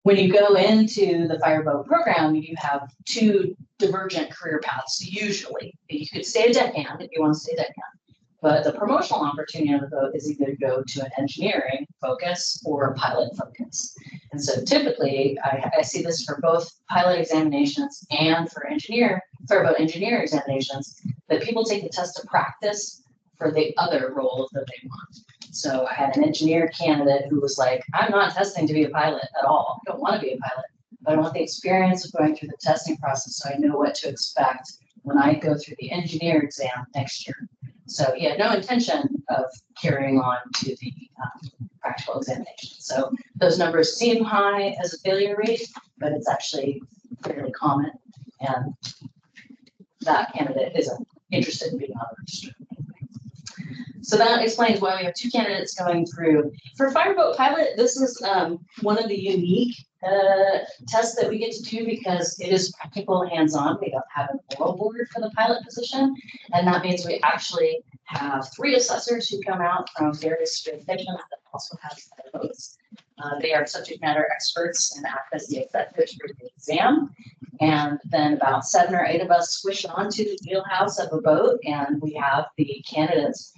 When you go into the fireboat program, you have 2 divergent career paths. Usually, you could stay a deckhand if you want to stay a deckhand, but the promotional opportunity on the boat is either to go to an engineering focus or a pilot focus. And so typically, I see this for both pilot examinations and for fireboat engineer examinations, that people take the test to practice for the other role that they want. So I had an engineer candidate who was like, I'm not testing to be a pilot at all. I don't want to be a pilot, but I want the experience of going through the testing process so I know what to expect when I go through the engineer exam next year. So he had no intention of carrying on to the practical examination. So those numbers seem high as a failure rate, but it's actually fairly common. And that candidate isn't interested in being on the register. So that explains why we have 2 candidates going through. For fireboat pilot, this is one of the unique tests that we get to do because it is practical hands-on. We don't have an oral board for the pilot position. And that means we actually have 3 assessors who come out from various jurisdictions that also have fireboats. They are subject matter experts and act as the assessors for the exam. And then about 7 or 8 of us squish onto the wheelhouse of a boat, and we have the candidates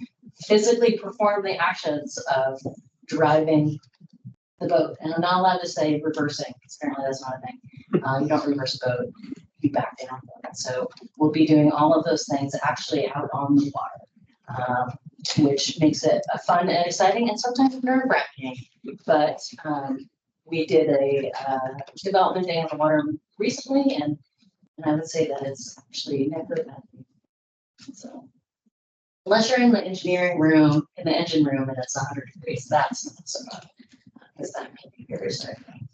physically perform the actions of driving the boat. And I'm not allowed to say reversing, because apparently that's not a thing. You don't reverse a boat, you back down. So we'll be doing all of those things actually out on the water, which makes it fun and exciting and sometimes nerve-wracking. But we did a development day on the water recently, and I would say that it's actually never bad. So unless you're in the engineering room, in the engine room, and it's 100 degrees, that's not so bad, because that can be very startling.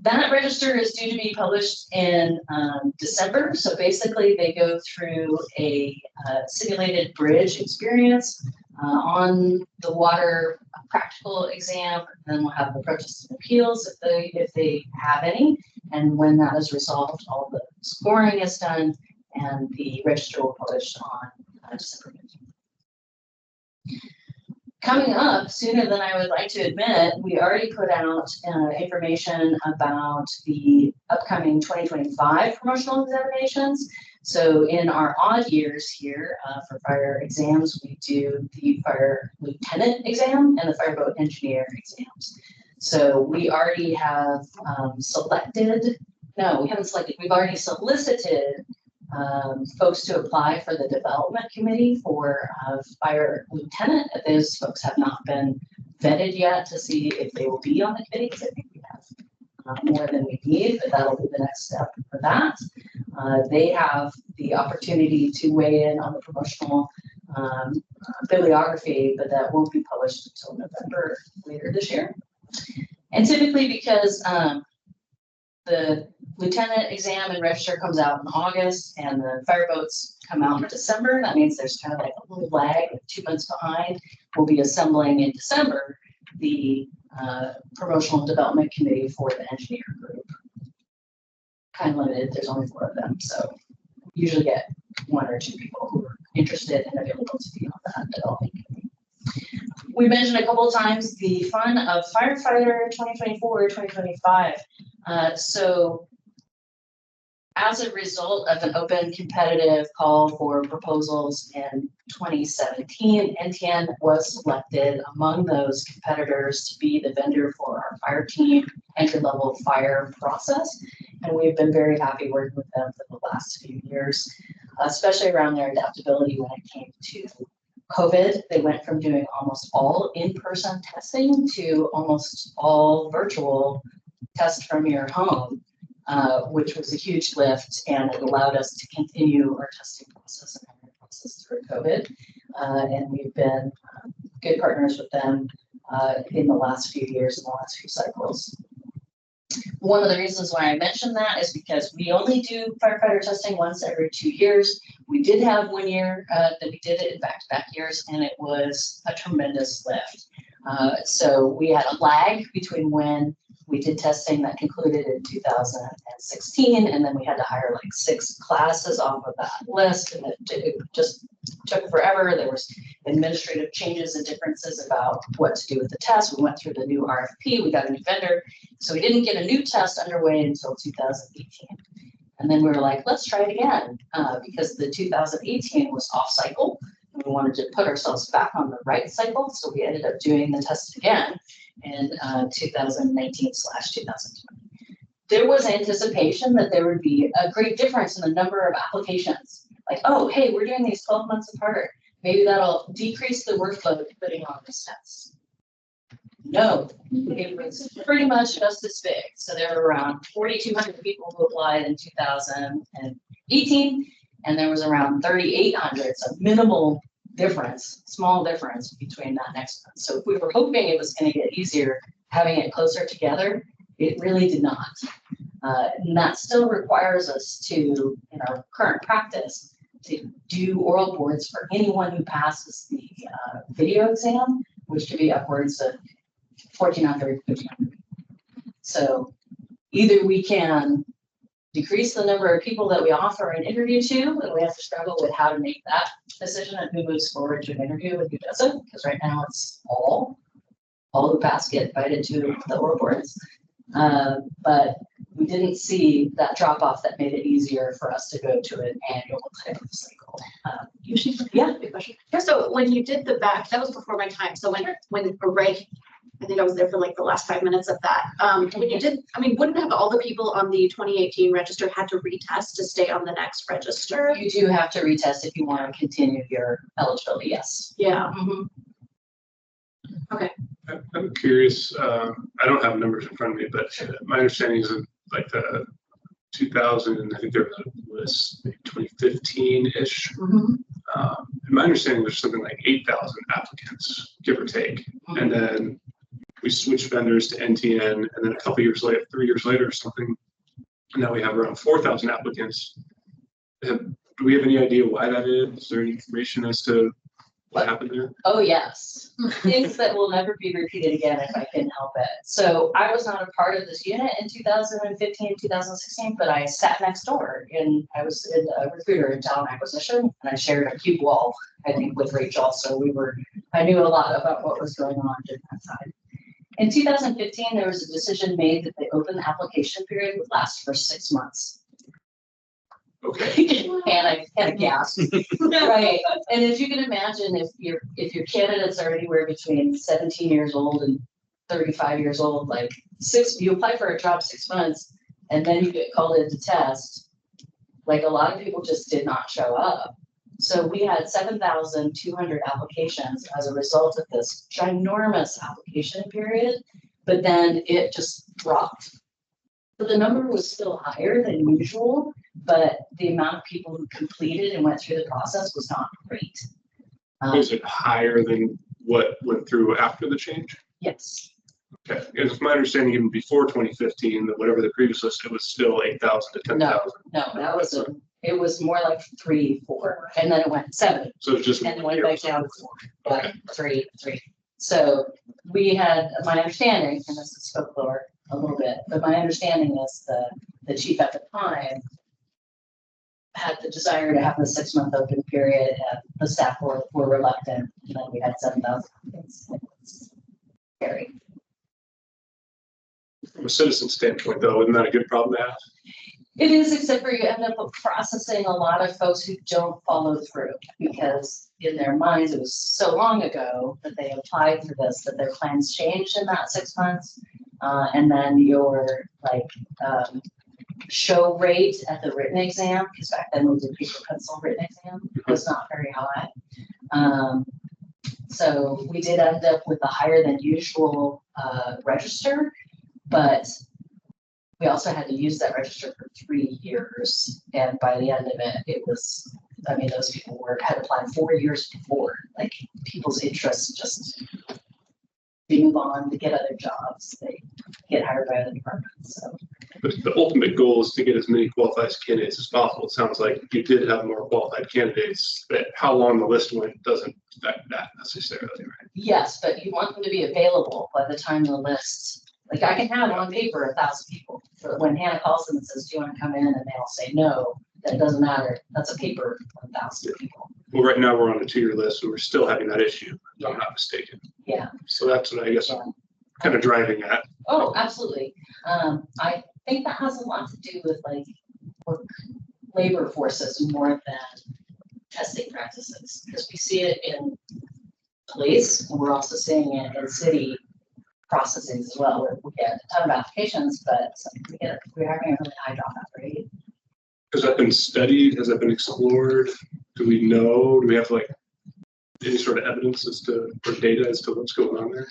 That register is due to be published in December. So basically they go through a simulated bridge experience on the water practical exam. Then we'll have the protests and appeals if they have any. And when that is resolved, all the scoring is done and the register will publish on December 15th. Coming up sooner than I would like to admit, we already put out information about the upcoming 2025 promotional examinations. So in our odd years here for fire exams, we do the fire lieutenant exam and the fireboat engineer exams. So we already have we haven't selected, we've already solicited folks to apply for the development committee for fire lieutenant. Those folks have not been vetted yet to see if they will be on the committee, because I think we have more than we need, but that'll be the next step for that. They have the opportunity to weigh in on the promotional bibliography, but that won't be published until November later this year. And typically, because the lieutenant exam and register comes out in August and the fire boats come out in December, that means there's kind of like a little lag, 2 months behind. We'll be assembling in December the promotional development committee for the engineer group. Kind of limited, there's only 4 of them, so usually get 1 or 2 people who are interested and available to be on that development committee. We mentioned a couple of times the fun of firefighter 2024-2025. So as a result of an open competitive call for proposals in 2017, NTN was selected among those competitors to be the vendor for our fire team entry-level fire process. And we've been very happy working with them for the last few years, especially around their adaptability when it came to COVID. They went from doing almost all in-person testing to almost all virtual test from your home, which was a huge lift, and it allowed us to continue our testing process and hiring process through COVID. And we've been good partners with them in the last few years, in the last few cycles. One of the reasons why I mentioned that is because we only do firefighter testing once every 2 years. We did have 1 year that we did it in back-to-back years, and it was a tremendous lift. So we had a lag between when we did testing that concluded in 2016, and then we had to hire like 6 classes off of that list, and it just took forever. There was administrative changes and differences about what to do with the test. We went through the new RFP, we got a new vendor, so we didn't get a new test underway until 2018. And then we were like, let's try it again, because the 2018 was off cycle. And we wanted to put ourselves back on the right cycle, so we ended up doing the test again in 2019/2020. There was anticipation that there would be a great difference in the number of applications. Like, oh, hey, we're doing these 12 months apart. Maybe that'll decrease the workload putting on these tests. No, it was pretty much just as big. So there were around 4,200 people who applied in 2018, and there was around 3,800, so minimal difference, small difference between that next one. So if we were hoping it was going to get easier, having it closer together, it really did not. And that still requires us to, in our current practice, to do oral boards for anyone who passes the video exam, which could be upwards of 1,400, 1,500. So either we can decrease the number of people that we offer an interview to, and we have to struggle with how to make that decision and who moves forward to an interview and who doesn't, because right now it's all who pass get invited to the oral boards. But we didn't see that drop off that made it easier for us to go to an annual type of cycle. Yeah, big question. So when you did the back, that was before my time. So when Ray, I think I was there for like the last 5 minutes of that. When you did, I mean, wouldn't have all the people on the 2018 register had to retest to stay on the next register? You do have to retest if you want to continue your eligibility, yes. Yeah. Mhm. I'm curious, I don't have numbers in front of me, but my understanding is that like the 2000, I think there was 2015-ish. My understanding there's something like 8,000 applicants, give or take. And then we switched vendors to NTN, and then a couple years later, 3 years later or something, now we have around 4,000 applicants. Do we have any idea why that is? Is there any information as to what happened there? Oh, yes. Things that will never be repeated again if I can help it. So I was not a part of this unit in 2015, 2016, but I sat next door and I was a recruiter in talent acquisition, and I shared a cube wall, I think, with Rachel. So I knew a lot about what was going on during that time. In 2015, there was a decision made that the open application period would last for 6 months. Okay. And I kind of gasped. Right. And as you can imagine, if your candidates are anywhere between 17 years old and 35 years old, like you apply for a job 6 months and then you get called in to test, Like a lot of people just did not show up. So we had 7,200 applications as a result of this ginormous application period, but then it just dropped. So the number was still higher than usual, but the amount of people who completed and went through the process was not great. Was it higher than what went through after the change? Yes. Okay, it's my understanding even before 2015, that whatever the previous list, it was still 8,000 to 10,000. No, that was it was more like 3, 4, and then it went 7. So it's just. And then went back down to 4, Okay. 3. So we had, my understanding, and this is folklore a little bit, but my understanding is the chief at the time had the desire to have the 6-month open period, and the staff were reluctant, and then we had 7,000. It's scary. From a citizen standpoint, though, isn't that a good problem to have? It is, except for you end up processing a lot of folks who don't follow through, because in their minds, it was so long ago that they applied for this, that their plans changed in that 6 months. And then your show rate at the written exam, because back then we did paper pencil written exam, was not very high. So we did end up with a higher than usual register, but we also had to use that register for 3 years. And by the end of it, it was, I mean, those people had applied 4 years before. Like, people's interests just, they move on to get other jobs. They get hired by other departments. So. But the ultimate goal is to get as many qualified candidates as possible. It sounds like you did have more qualified candidates, but how long the list went doesn't affect that necessarily, right? Yes, but you want them to be available by the time the list. Like, I can have on paper 1,000 people, but when Hannah calls them and says, "Do you want to come in?" and they all say no, that doesn't matter. That's a paper 1,000 people. Well, right now we're on a 2-year list, so we're still having that issue, if I'm not mistaken. Yeah. So that's what I guess I'm kind of driving at. Oh, absolutely. I think that has a lot to do with like work labor forces more than testing practices, because we see it in police, and we're also seeing it in city processing as well, where we get a ton of applications, but we're having a really high dropout rate. Has that been studied? Has that been explored? Do we know? Do we have like any sort of evidence as to, or data as to what's going on there?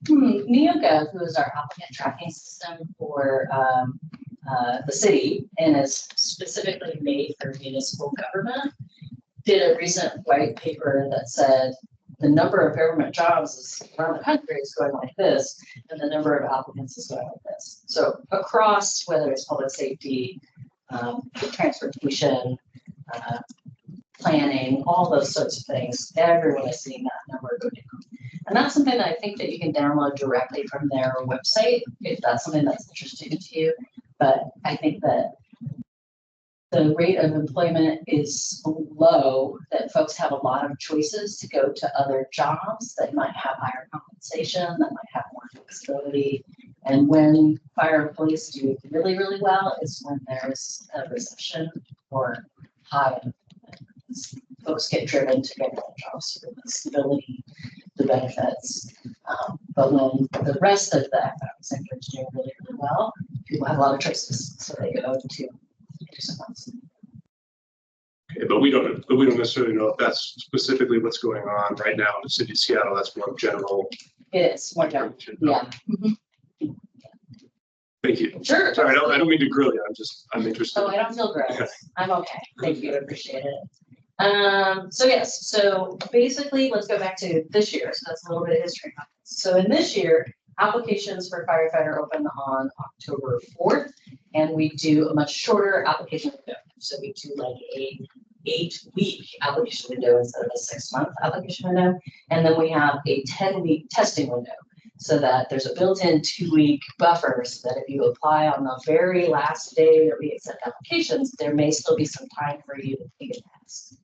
NeoGov, who is our applicant tracking system for the city and is specifically made for municipal government, did a recent white paper that said the number of government jobs is around the country is going like this, and the number of applicants is going like this. So across, whether it's public safety, transportation, planning, all those sorts of things, everyone is seeing that number go down. And that's something that I think that you can download directly from their website, if that's something that's interesting to you. But I think that the rate of employment is low, that folks have a lot of choices to go to other jobs that might have higher compensation, that might have more flexibility. And when fire and police do really, really well is when there's a recession or high unemployment. Folks get driven to get more jobs for the stability, the benefits. But when the rest of the economic sector is doing really, really well, people have a lot of choices, so they go to do something else. Okay, but we don't necessarily know if that's specifically what's going on right now in the city of Seattle. That's more general. It is more general, yeah. Thank you. Sure. Sorry, I don't mean to grill you. I'm interested. Oh, I don't feel gross. I'm okay. Thank you. I appreciate it. So yes, so basically, let's go back to this year. So that's a little bit of history. So in this year, applications for firefighter open on October 4th, and we do a much shorter application window. So we do like a 8-week application window instead of a 6-month application window. And then we have a 10-week testing window, so that there's a built-in 2-week buffer, so that if you apply on the very last day that we accept applications, there may still be some time for you to take a test.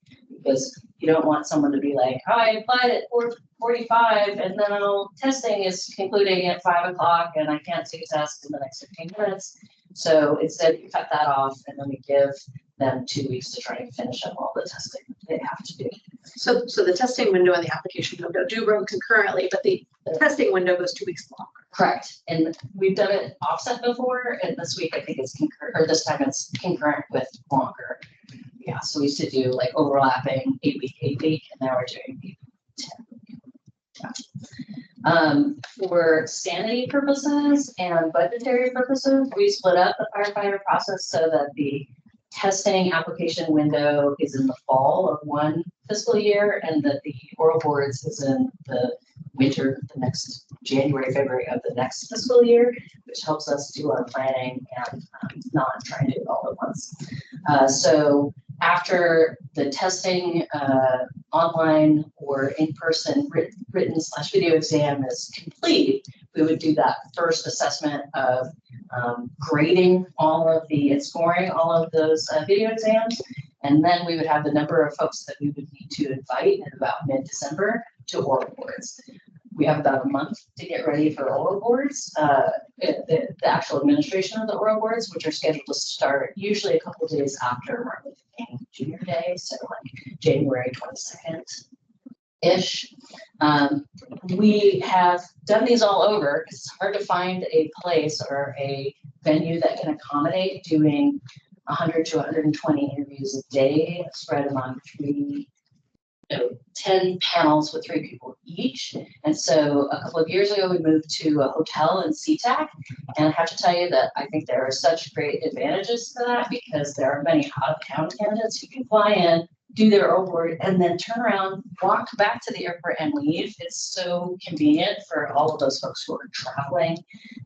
Because you don't want someone to be like, oh, I applied at 4:45 and then testing is concluding at 5 o'clock and I can't take a test in the next 15 minutes. So instead you cut that off, and then we give them 2 weeks to try to finish up all the testing they have to do. So the testing window and the application window do run concurrently, but the testing window goes 2 weeks longer. Correct, and we've done it offset before, and this week I think it's concurrent, or this time it's concurrent with longer. Yeah, so we used to do like overlapping 8-week, 8-week, and now we're doing 8-week, 10-week. Yeah. For sanity purposes and budgetary purposes, we split up the firefighter process so that the testing application window is in the fall of one fiscal year, and that the oral boards is in the winter, the next January, February of the next fiscal year, which helps us do our planning and not trying to do it all at once. So after the testing, online or in-person written/video exam is complete, we would do that first assessment of grading all of the and scoring all of those video exams. And then we would have the number of folks that we would need to invite in about mid-December to oral boards. We have about a month to get ready for oral boards, the actual administration of the oral boards, which are scheduled to start usually a couple of days after Martin Luther King Jr. Day, so like January 22nd-ish. We have done these all over because it's hard to find a place or a venue that can accommodate doing 100 to 120 interviews a day spread among 10 panels with 3 people each. And so a couple of years ago, we moved to a hotel in SeaTac. And I have to tell you that I think there are such great advantages to that because there are many out-of-town candidates who can fly in, do their oral board, and then turn around, walk back to the airport and leave. It's so convenient for all of those folks who are traveling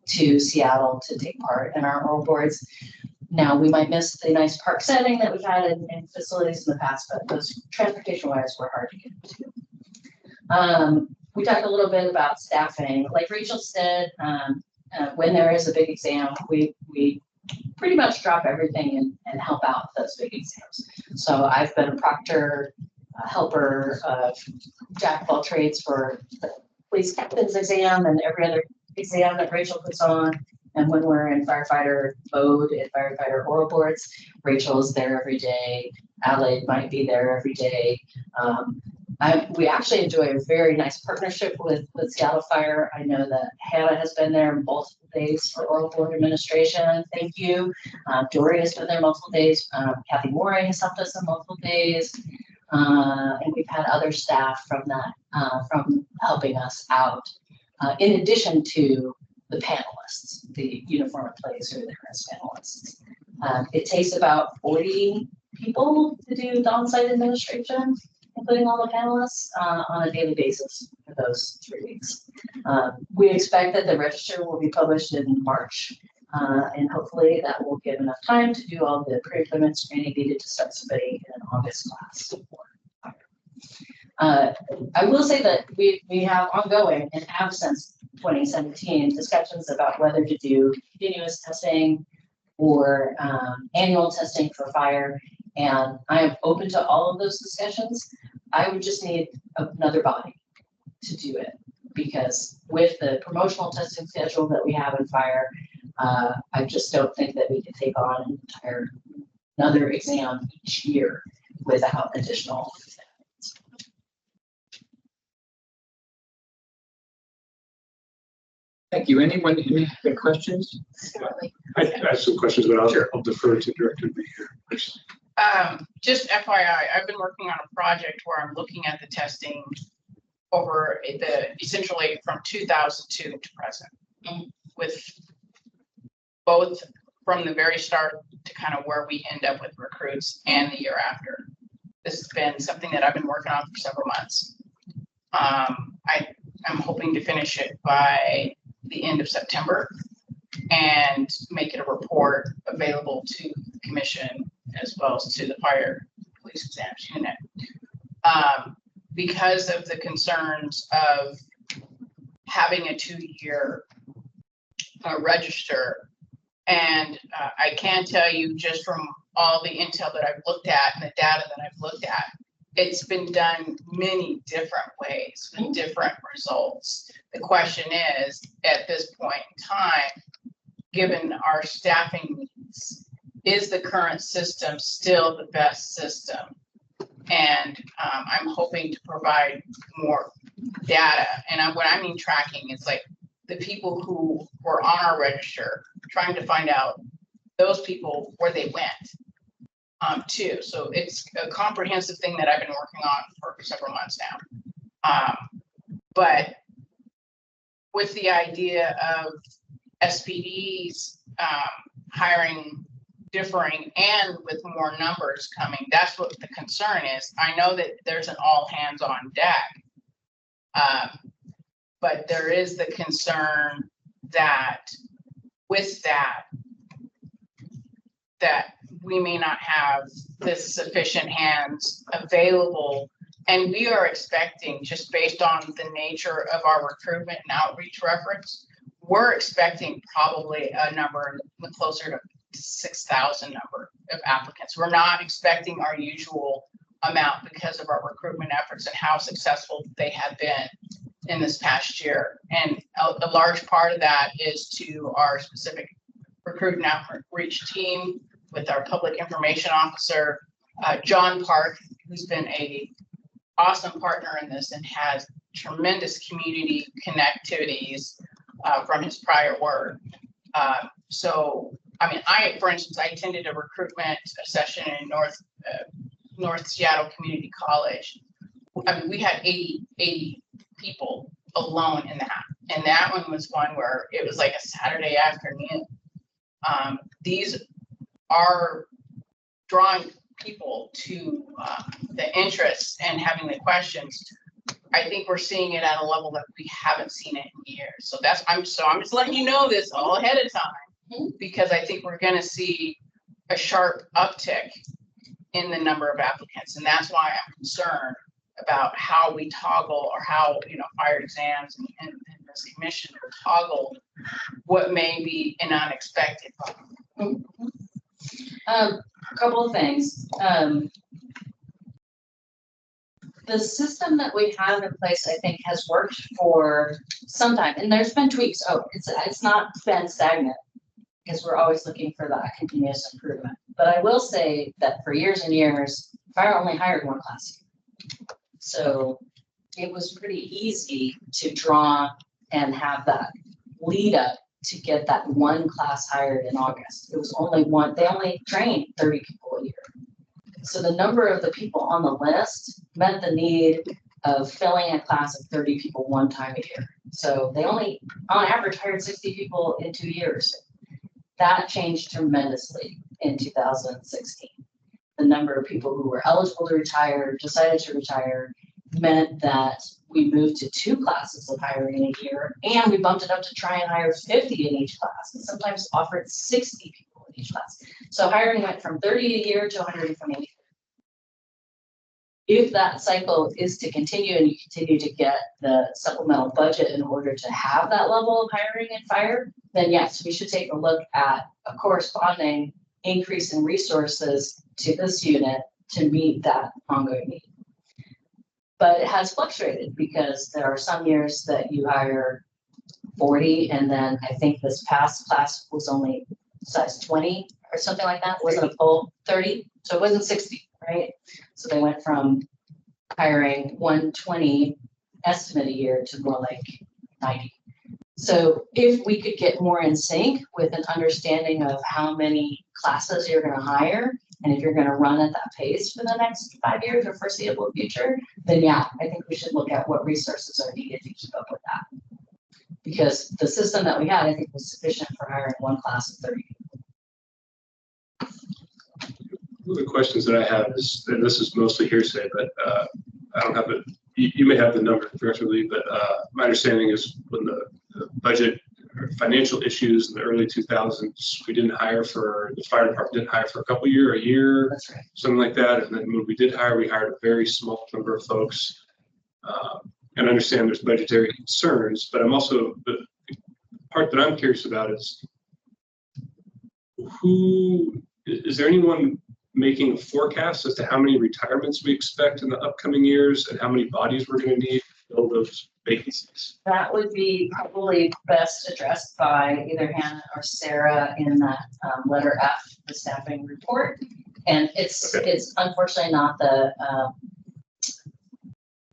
to Seattle to take part in our oral boards. Now, we might miss the nice park setting that we've had in facilities in the past, but those transportation-wise were hard to get to. We talked a little bit about staffing. Like Rachel said, when there is a big exam, we pretty much drop everything and help out those big exams. So I've been a proctor, a helper, jack of all trades for the police captain's exam and every other exam that Rachel puts on. And when we're in firefighter mode and firefighter oral boards, Rachel's there every day. Adelaide might be there every day. We actually enjoy a very nice partnership with Seattle Fire. I know that Hannah has been there multiple days for oral board administration. Thank you. Dory has been there multiple days. Kathy Moray has helped us in multiple days. And we've had other staff from that, from helping us out, in addition to the panelists, the uniform employees who are there as panelists. It takes about 40 people to do the on-site administration, including all the panelists, on a daily basis for those 3 weeks. We expect that the register will be published in March, and hopefully that will give enough time to do all the pre-employment screening needed to start somebody in an August class. I will say that we have ongoing and have since 2017 discussions about whether to do continuous testing or annual testing for fire. And I am open to all of those discussions. I would just need another body to do it because with the promotional testing schedule that we have in fire, I just don't think that we can take on another exam each year without additional. Thank you. Anyone, any other questions? I have some questions, but I'll defer to Director B here. Just FYI, I've been working on a project where I'm looking at the testing over essentially from 2002 to present, with both from the very start to kind of where we end up with recruits and the year after. This has been something that I've been working on for several months. I'm hoping to finish it by the end of September and make it a report available to the commission as well as to the fire police exams unit. Because of the concerns of having a 2-year register, and I can tell you just from all the intel that I've looked at and the data that I've looked at, it's been done many different ways with different results. The question is, at this point in time, given our staffing needs, is the current system still the best system? And I'm hoping to provide more data. And what I mean tracking is like the people who were on our register, trying to find out those people where they went too. So it's a comprehensive thing that I've been working on for several months now. But with the idea of SPDs hiring differing and with more numbers coming, that's what the concern is. I know that there's an all hands on deck, but there is the concern that with that we may not have the sufficient hands available. And we are expecting, just based on the nature of our recruitment and outreach reference, we're expecting probably a number closer to 6,000 number of applicants. We're not expecting our usual amount because of our recruitment efforts and how successful they have been in this past year. And a large part of that is to our specific recruit and outreach team with our public information officer, John Park, who's been a awesome partner in this and has tremendous community connectivities from his prior work. So, I mean, for instance, I attended a recruitment session in North Seattle Community College. I mean, we had 80 people alone in that. And that one was one where it was like a Saturday afternoon. These are drawing people to the interests and having the questions. I think we're seeing it at a level that we haven't seen it in years. So I'm just letting you know this all ahead of time, because I think we're going to see a sharp uptick in the number of applicants. And that's why I'm concerned about how we toggle, or how, fire exams and this commission will toggle what may be an unexpected problem. A couple of things. The system that we have in place, I think, has worked for some time, and there's been tweaks. Oh, it's not been stagnant, because we're always looking for that continuous improvement. But I will say that for years and years, fire only hired one class. So it was pretty easy to draw and have that lead up to get that one class hired in August. It was only one, they only trained 30 people a year. So the number of the people on the list met the need of filling a class of 30 people one time a year. So they only, on average, hired 60 people in 2 years. That changed tremendously in 2016. The number of people who were eligible to retire, decided to retire, meant that we moved to 2 classes of hiring in a year, and we bumped it up to try and hire 50 in each class, and sometimes offered 60 people in each class. So hiring went from 30 a year to 120. If that cycle is to continue and you continue to get the supplemental budget in order to have that level of hiring and fire, then yes, we should take a look at a corresponding increase in resources to this unit to meet that ongoing need. But it has fluctuated, because there are some years that you hire 40, and then I think this past class was only size 20 or something like that. It wasn't a full 30, so it wasn't 60, right? So they went from hiring 120 estimate a year to more like 90. So if we could get more in sync with an understanding of how many classes you're going to hire, and if you're going to run at that pace for the next 5 years or foreseeable future, then yeah, I think we should look at what resources are needed to keep up with that. Because the system that we had, I think, was sufficient for hiring one class of 30. One of the questions that I have is, and this is mostly hearsay, but I don't have it. You may have the number, Director Lee, but my understanding is when the budget or financial issues in the early 2000s, we didn't hire for, the fire department didn't hire for a year, That's right. something like that. And then when we did hire, we hired a very small number of folks. And I understand there's budgetary concerns, but I'm also, the part that I'm curious about is is there anyone making a forecast as to how many retirements we expect in the upcoming years and how many bodies we're going to need to fill those vacancies? That would be probably best addressed by either Hannah or Sarah in that letter F, the staffing report. And it's unfortunately not the,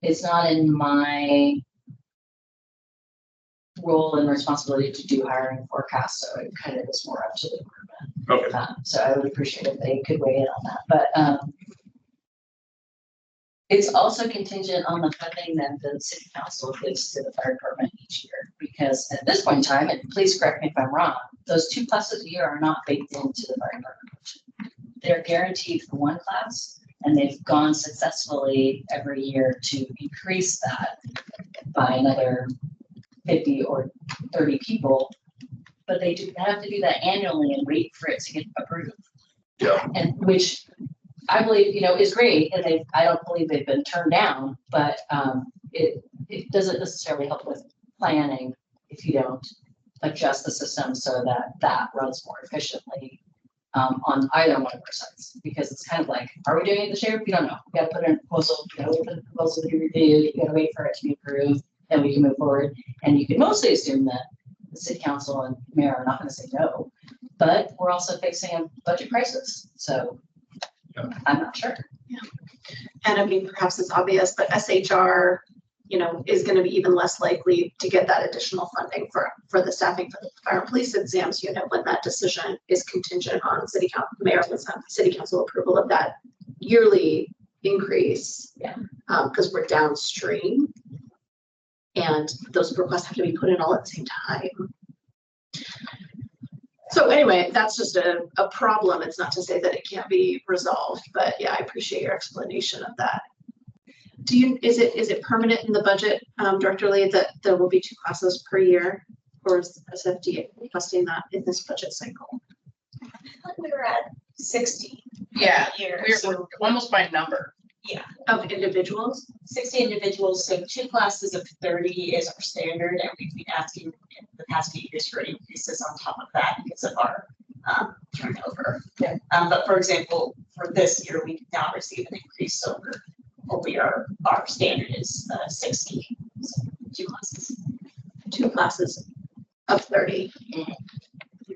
it's not in my role and responsibility to do hiring forecasts, so it kind of is more up to the department. Okay. So I would appreciate if they could weigh in on that, but it's also contingent on the funding that the city council gives to the fire department each year, because at this point in time, and please correct me if I'm wrong, those 2 classes a year are not baked into the fire department. They're guaranteed for 1 class, and they've gone successfully every year to increase that by another 50 or 30 people, but they have to do that annually and wait for it to get approved. Yeah. And which I believe, is great, and I don't believe they've been turned down, but it doesn't necessarily help with planning if you don't adjust the system so that runs more efficiently on either one of our sides, because it's kind of like, are we doing it this year? We don't know. We gotta put in a proposal, we gotta wait for the proposal to be reviewed, you gotta wait for it to be approved, then we can move forward. And you can mostly assume that the city council and mayor are not gonna say no, but we're also facing a budget crisis, so I'm not sure. And I mean, perhaps it's obvious, but SHR, is going to be even less likely to get that additional funding for the staffing for the fire and police exams unit when that decision is contingent on city council approval of that yearly increase. Yeah. Because we're downstream, and those requests have to be put in all at the same time. So anyway, that's just a problem. It's not to say that it can't be resolved, but yeah, I appreciate your explanation of that. Is it permanent in the budget, Director Lee, that there will be 2 classes per year, or is SFDA requesting that in this budget cycle? I thought we were at 60. Yeah, Years. we're almost by number. Of individuals? 60 individuals, so 2 classes of 30 is our standard, and we've been asking in the past few years for increases on top of that because of our turnover. But for example, for this year, we did not receive an increase, so our standard is 60, so 2 classes. 2 classes of 30.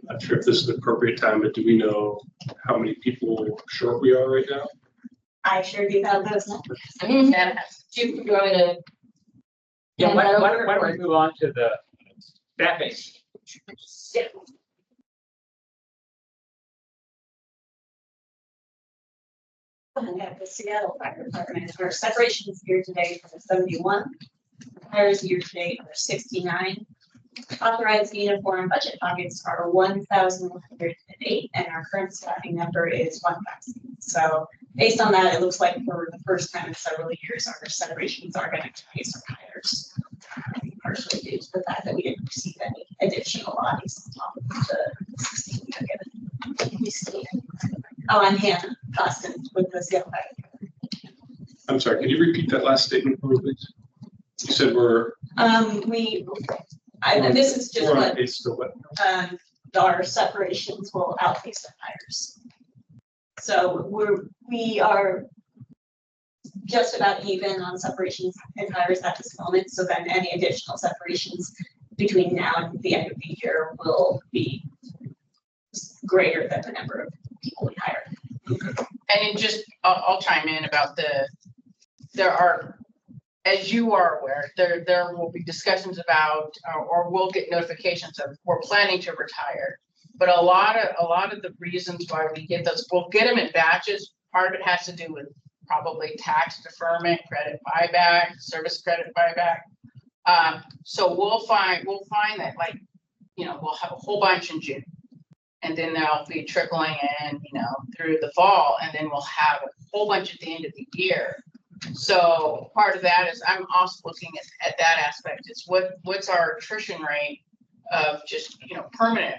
Not sure if this is the appropriate time, but do we know how many people short we are right now? I sure do have those numbers. And Do you want me to? Yeah, why hand that don't over, we move on to the staffing? Yeah. At the Seattle Fire Department, our separations year to date are 71, hires year to date are 69. Authorized uniform budget pockets are 1,108, and our current staffing number is 1,000. So based on that, it looks like for the first time in several years, our separations are going to outpace our hires. Partially due to the fact that we didn't receive any additional bodies on top of the 16 we are given. Oh, I'm Hannah Costin with the Seattle Fire Department. I'm sorry, can you repeat that last statement for me, please? You said we're. This is just we're on what, pace to what? our separations will outpace our hires. So we are just about even on separations and hires at this moment. So then any additional separations between now and the end of the year will be greater than the number of people we hire. it just, I'll chime in about there are, as you are aware, there will be discussions about, or we'll get notifications of, we're planning to retire. But a lot of the reasons why we get those, we'll get them in batches. Part of it has to do with probably tax deferment, credit buyback, service credit buyback. So we'll find that, like, we'll have a whole bunch in June, and then they'll be trickling in, through the fall, and then we'll have a whole bunch at the end of the year. So part of that is, I'm also looking at that aspect, is what's our attrition rate of just, permanent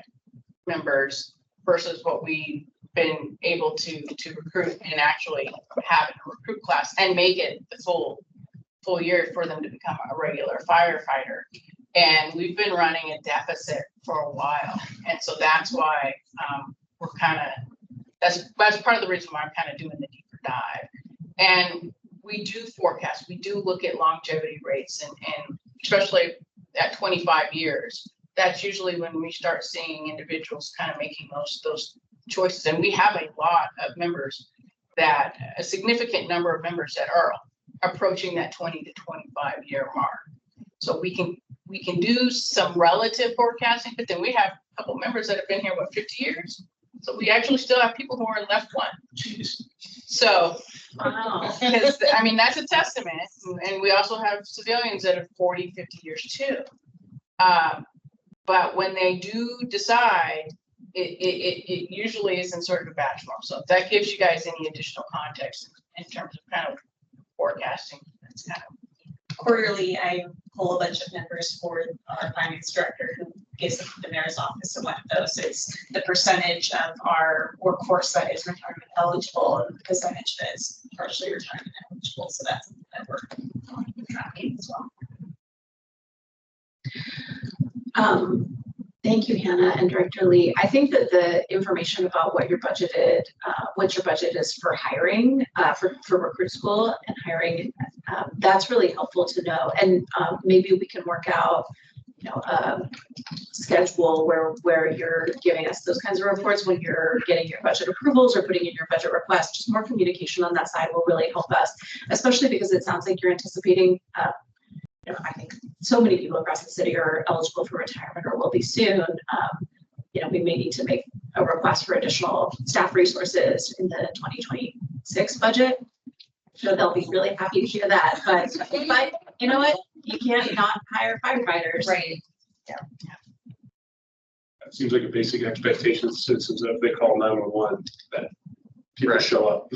members versus what we've been able to recruit and actually have a recruit class and make it the full year for them to become a regular firefighter. And we've been running a deficit for a while. And so that's why we're that's part of the reason why I'm kind of doing the deeper dive. And we do forecast, we do look at longevity rates, and especially at 25 years, that's usually when we start seeing individuals kind of making those choices. And we have a lot of members, a significant number of members that are approaching that 20 to 25 year mark. So we we can do some relative forecasting, but then we have a couple members that have been here, what, 50 years? So we actually still have people who are in left one. Jeez. So, Wow. because, I mean, that's a testament. And we also have civilians that are 40, 50 years too. But when they do decide, it usually is in sort of a batch form. So if that gives you guys any additional context in terms of kind of forecasting, that's kind of. Quarterly, I pull a bunch of numbers for our finance director who gives the mayor's office. And one of those is the percentage of our workforce that is retirement eligible and the percentage that is partially retirement eligible. So that's something that we're tracking as well. Thank you, Hannah and Director Lee. I think that the information about what your budget is for hiring, for recruit school and hiring, that's really helpful to know. And maybe we can work out, a schedule where you're giving us those kinds of reports when you're getting your budget approvals or putting in your budget request. Just more communication on that side will really help us, especially because it sounds like you're anticipating. I think so many people across the city are eligible for retirement or will be soon. We may need to make a request for additional staff resources in the 2026 budget. So they'll be really happy to hear that. But you know what? You can't not hire firefighters. Right. It seems like a basic expectation of citizens that if they call 911, that people show up.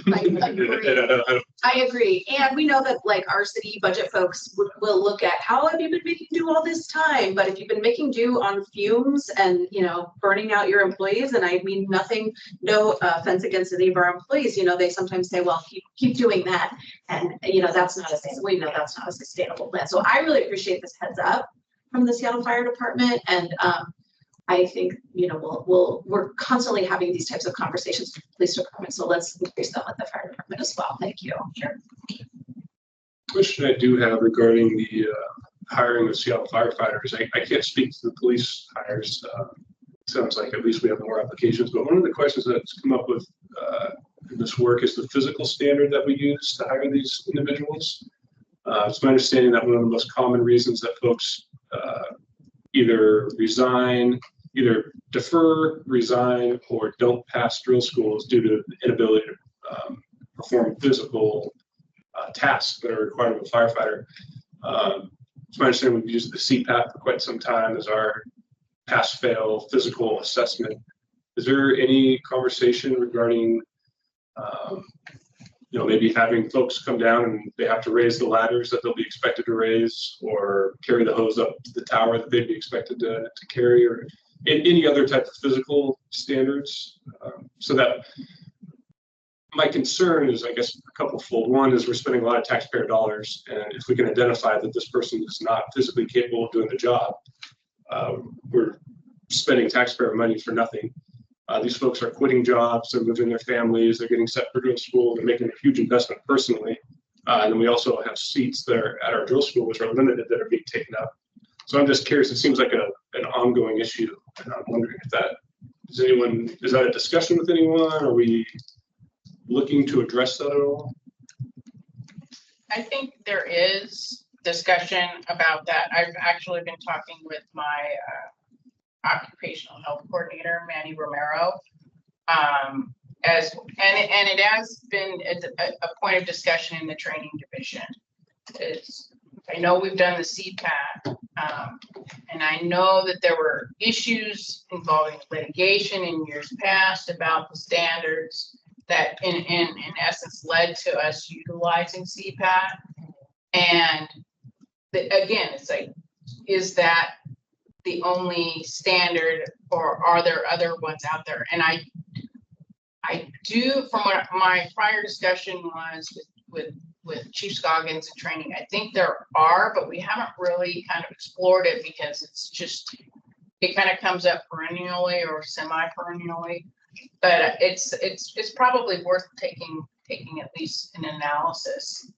I agree. And we know that like our city budget folks will look at how have you been making do all this time? But if you've been making do on fumes and, burning out your employees, and I mean no offense against any of our employees, they sometimes say, well, keep doing that. And, that's not a sustainable plan. So I really appreciate this heads up from the Seattle Fire Department. And, I think, we're constantly having these types of conversations with the police department. So let's increase them with the fire department as well. Thank you. Sure. Question I do have regarding the hiring of Seattle firefighters. I can't speak to the police hires. Sounds like at least we have more applications, but one of the questions that's come up with in this work is the physical standard that we use to hire these individuals. It's my understanding that one of the most common reasons that folks either defer, resign, or don't pass drill school is due to the inability to perform physical tasks that are required of a firefighter. It's my understanding we've used the CPAT for quite some time as our pass-fail physical assessment. Is there any conversation regarding, maybe having folks come down and they have to raise the ladders that they'll be expected to raise, or carry the hose up to the tower that they'd be expected to carry, or any other type of physical standards? So that my concern is, I guess, a couple fold. One is we're spending a lot of taxpayer dollars, and if we can identify that this person is not physically capable of doing the job, we're spending taxpayer money for nothing. These folks are quitting jobs, they're moving their families, they're getting set for drill school, they're making a huge investment personally. And then we also have seats that are at our drill school, which are limited, that are being taken up. So I'm just curious, it seems like an ongoing issue. And I'm wondering if is that a discussion with anyone? Are we looking to address that at all? I think there is discussion about that. I've actually been talking with my occupational health coordinator, Manny Romero, and it has been a point of discussion in the training division. I know we've done the CPAT, and I know that there were issues involving litigation in years past about the standards that in essence led to us utilizing CPAT. And again, it's like, is that the only standard, or are there other ones out there? And I do, from what my prior discussion was with Chief Scoggins and training, I think there are, but we haven't really kind of explored it because it kind of comes up perennially or semi-perennially. But it's probably worth taking at least an analysis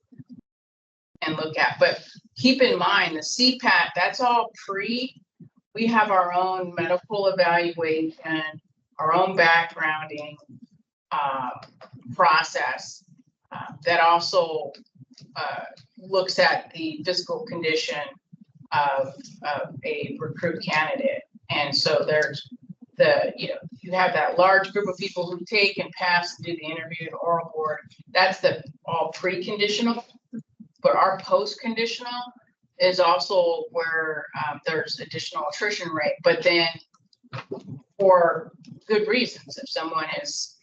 and look at. But keep in mind the CPAT, that's all we have our own medical evaluation, our own backgrounding process that also looks at the physical condition of a recruit candidate. And so there's you have that large group of people who take and pass and do the interview and oral board. That's the all pre-conditional, but our post-conditional is also where there's additional attrition rate, but then for good reasons. If someone has,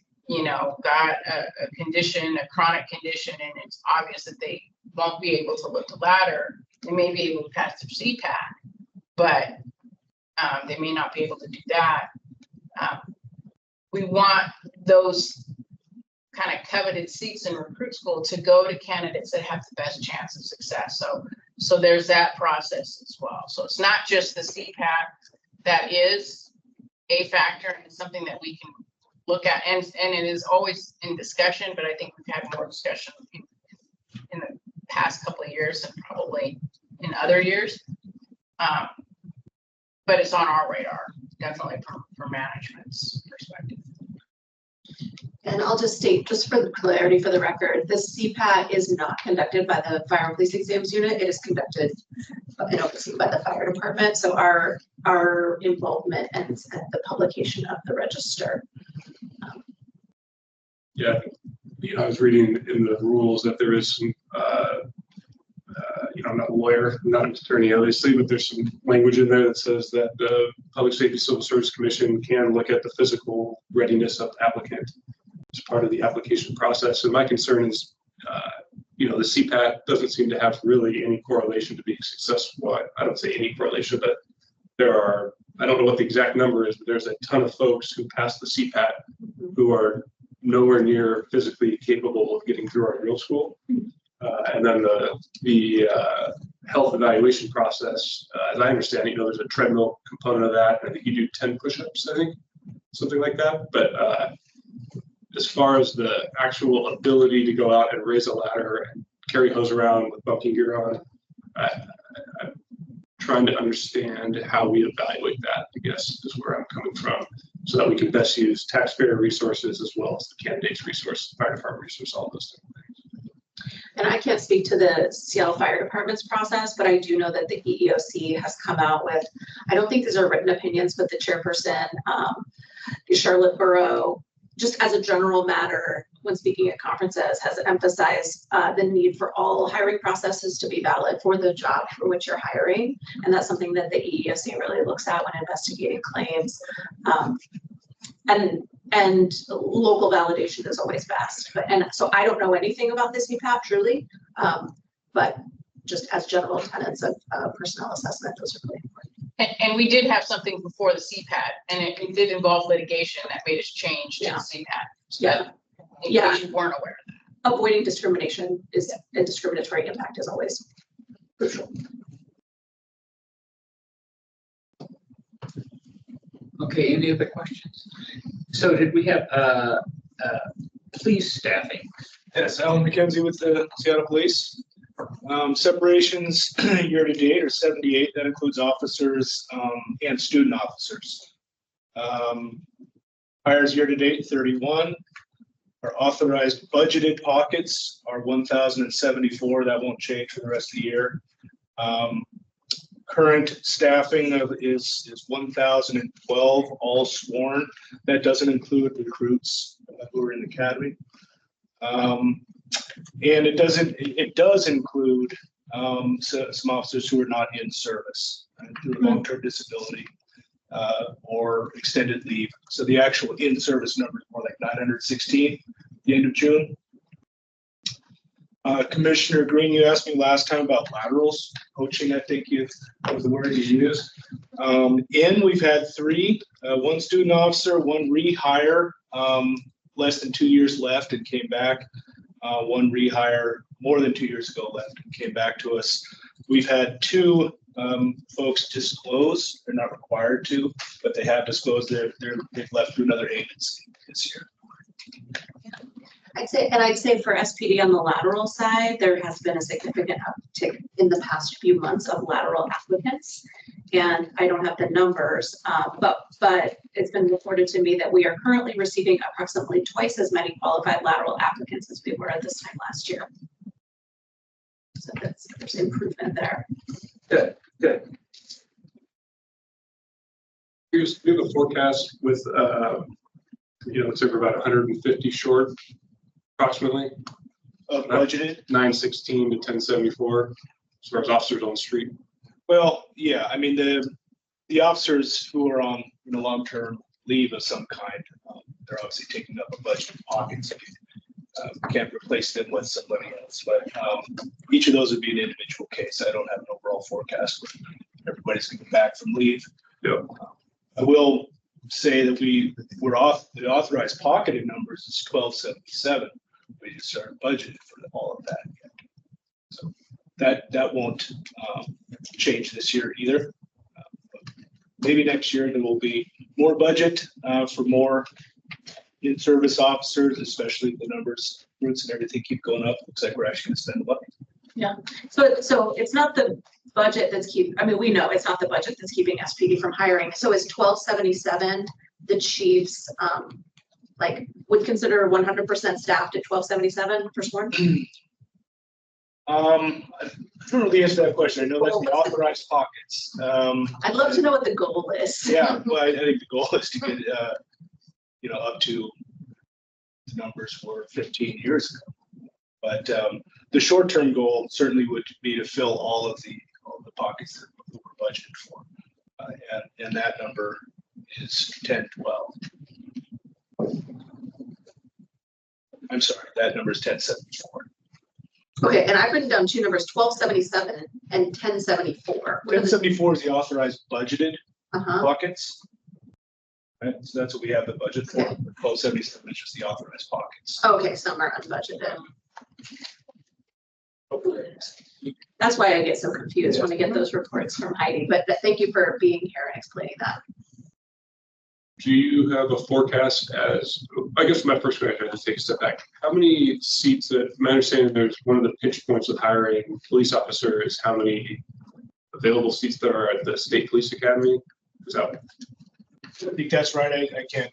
got a condition, a chronic condition, and it's obvious that they won't be able to lift a ladder, they may be able to pass their CPAT, but they may not be able to do that. We want those kind of coveted seats in recruit school to go to candidates that have the best chance of success. So there's that process as well. So it's not just the CPAT that is a factor, and it's something that we can look at, and it is always in discussion, but I think we've had more discussion in the past couple of years and probably in other years. But it's on our radar, definitely from management's perspective. And I'll just state, just for the clarity for the record, the CPAT is not conducted by the Fire and Police Exams Unit. It is conducted and overseen by the fire department. So our involvement ends at the publication of the register. Yeah, I was reading in the rules that there is some, I'm not a lawyer, I'm not an attorney, obviously, but there's some language in there that says that the Public Safety Civil Service Commission can look at the physical readiness of the applicant as part of the application process. And my concern is, the CPAT doesn't seem to have really any correlation to being successful. I don't say any correlation, but there are, I don't know what the exact number is, but there's a ton of folks who pass the CPAT who are nowhere near physically capable of getting through our drill school. And then the health evaluation process, as I understand it, there's a treadmill component of that. I think you do 10 push-ups, I think, something like that. But as far as the actual ability to go out and raise a ladder and carry hose around with bunking gear on, I'm trying to understand how we evaluate that, I guess, is where I'm coming from, so that we can best use taxpayer resources as well as the candidate's resource, fire department resource, all those different things. And I can't speak to the Seattle Fire Department's process, but I do know that the EEOC has come out with, I don't think these are written opinions, but the chairperson, Charlotte Burrow, just as a general matter, when speaking at conferences, has emphasized the need for all hiring processes to be valid for the job for which you're hiring. And that's something that the EEOC really looks at when investigating claims. And local validation is always best. And so I don't know anything about this CPAP truly, but just as general tenets of personnel assessment, those are really important. And we did have something before the CPAT, and it did involve litigation that made us change to the CPAT. So in case you weren't aware of that. Avoiding discrimination and discriminatory impact is always crucial. Okay, any other questions? So did we have police staffing? Yes, Alan McKenzie with the Seattle Police. Separations year to date are 78. That includes officers and student officers. Hires year to date 31. Our authorized budgeted pockets are 1,074. That won't change for the rest of the year. Current staffing is 1,012, all sworn. That doesn't include recruits who are in the academy. And it does include some officers who are not in service through long-term disability or extended leave. So the actual in-service number is more like 916 at the end of June. Commissioner Green, you asked me last time about laterals, coaching, I think was the word you used. We've had 3, one student officer, one rehire, less than 2 years left and came back. One rehire more than 2 years ago left and came back to us. We've had 2 folks disclose. They're not required to, but they have disclosed they've left to another agency this year. I'd say for SPD on the lateral side, there has been a significant uptick in the past few months of lateral applicants. And I don't have the numbers, but it's been reported to me that we are currently receiving approximately twice as many qualified lateral applicants as we were at this time last year. So there's improvement there. The Okay. Here's we have a forecast with, it's over about 150 short, approximately Budgeted? 916 to 1074, as far as officers on the street. Well, yeah, I mean, the officers who are on, long-term leave of some kind, they're obviously taking up a budget in pockets. Can't replace them with somebody else, but each of those would be an individual case. I don't have an overall forecast when everybody's coming back from leave. Yeah. I will say that the authorized pocketed numbers is 1277. We just started budgeted for all of that yet. So that won't change this year either. Maybe next year there will be more budget for more in-service officers, especially the numbers, routes and everything keep going up. Looks like we're actually gonna spend money. So it's not the budget we know it's not the budget that's keeping SPD from hiring. So is 1277 the chief's, would consider 100% staffed at 1277 for sworn? I don't know the answer to that question. I know that's the authorized pockets. I'd love to know what the goal is. Yeah, well, I think the goal is to get, up to the numbers were 15 years ago. But the short-term goal certainly would be to fill all of the pockets that we're budgeted for. And that number is 1012. I'm sorry, that number is 1074. Okay, and I've written down two numbers, 1277 and 1074. 1074 is the authorized budgeted Uh-huh. pockets. Right, so that's what we have the budget for. 1277 is just the authorized pockets. Okay, some are unbudgeted. That's why I get so confused when I get those reports from Heidi, but thank you for being here and explaining that. Do you have a forecast I guess my first question, I have to take a step back. How many seats my understanding there's one of the pinch points with hiring police officers, how many available seats there are at the State Police Academy? Is that? I think that's right. I can't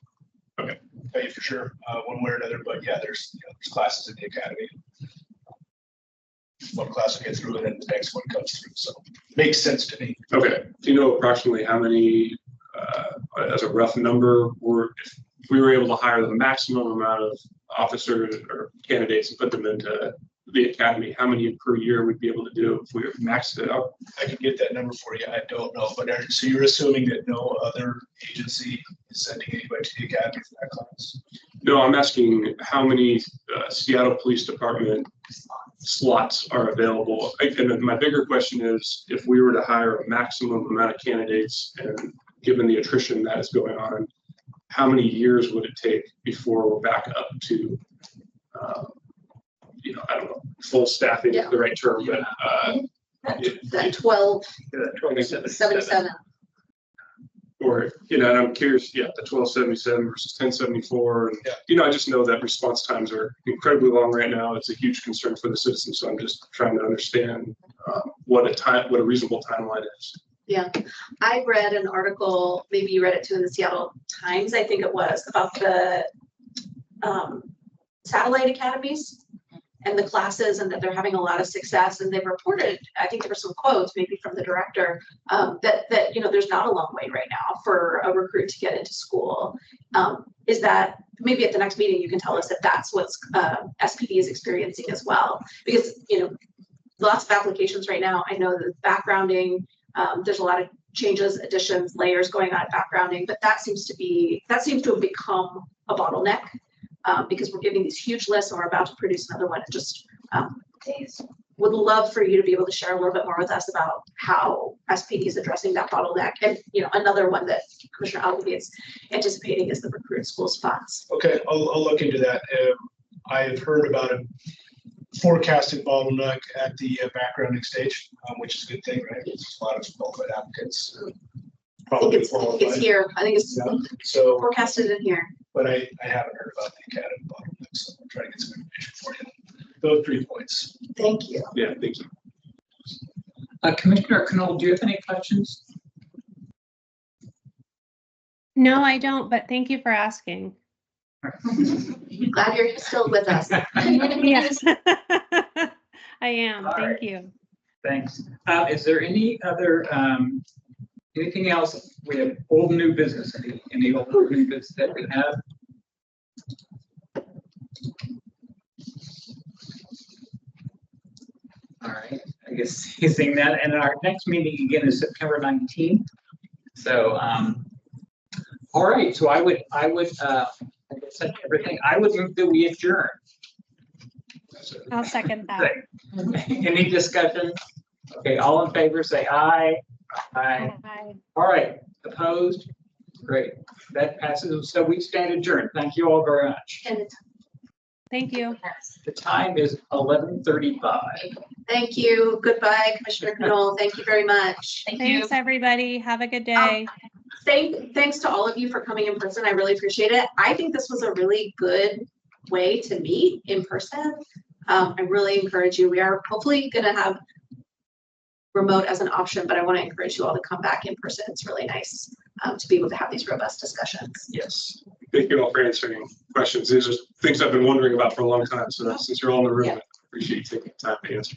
tell you for sure one way or another, but yeah, there's classes in the academy. One class will get through and then the next one comes through. So it makes sense to me. Okay. Do you know approximately how many, as a rough number, if we were able to hire the maximum amount of officers or candidates and put them into the academy, how many per year we'd be able to do if we maxed it out? I can get that number for you. I don't know, but so you're assuming that no other agency is sending anybody to the academy for that class? No, I'm asking how many Seattle Police Department slots are available. And then my bigger question is, if we were to hire a maximum amount of candidates, and given the attrition that is going on, how many years would it take before we're back up to, I don't know, full staffing is the right term, but That 1277. Or, and I'm curious, the 1277 versus 1074. And, I just know that response times are incredibly long right now. It's a huge concern for the citizens. So I'm just trying to understand what a reasonable timeline is. Yeah, I read an article, maybe you read it too, in the Seattle Times, I think it was, about the satellite academies and the classes, and that they're having a lot of success. And they've reported, I think there were some quotes maybe from the director, that there's not a long wait right now for a recruit to get into school. Is that, maybe at the next meeting you can tell us if that's what SPD is experiencing as well? Because lots of applications right now. I know the backgrounding, there's a lot of changes, additions, layers going on at backgrounding, but that seems to have become a bottleneck. Because we're giving these huge lists and we're about to produce another one. Just would love for you to be able to share a little bit more with us about how SPD is addressing that bottleneck. And another one that Commissioner Albee is anticipating is the recruit school spots. Okay, I'll look into that. I have heard about a forecasted bottleneck at the backgrounding stage, which is a good thing, right? There's a lot of qualified applicants. I think it's here. I think it's forecasted in here. But I haven't heard about the academy bottleneck, so I'll try to get some information for you. Those 3 points. Thank you. Yeah, thank you. Commissioner Knoll, do you have any questions? No, I don't, but thank you for asking. Glad you're still with us. Yes, I am. All Thank right. you. Thanks. Is there any other, anything else? We have old new business, any old new business that we have? All right, I guess seeing that, and our next meeting again is September 19th. So, all right, so I would, I guess that's everything. I would move that we adjourn. I'll second that. Any discussion? Okay, all in favor, say aye. Aye. Bye. All right, opposed? Great, that passes. So we stand adjourned. Thank you all very much. And Thank you. The time is 11:35. thank you. Goodbye, Commissioner Knoll. Thank you very much. Thanks, everybody. Have a good day. Thanks to all of you for coming in person. I really appreciate it. I think this was a really good way to meet in person. I really encourage you. We are hopefully going to have remote as an option, but I want to encourage you all to come back in person. It's really nice to be able to have these robust discussions. Yes. Thank you all for answering questions. These are things I've been wondering about for a long time. So since you're all in the room, Yeah. I appreciate you taking the time to answer.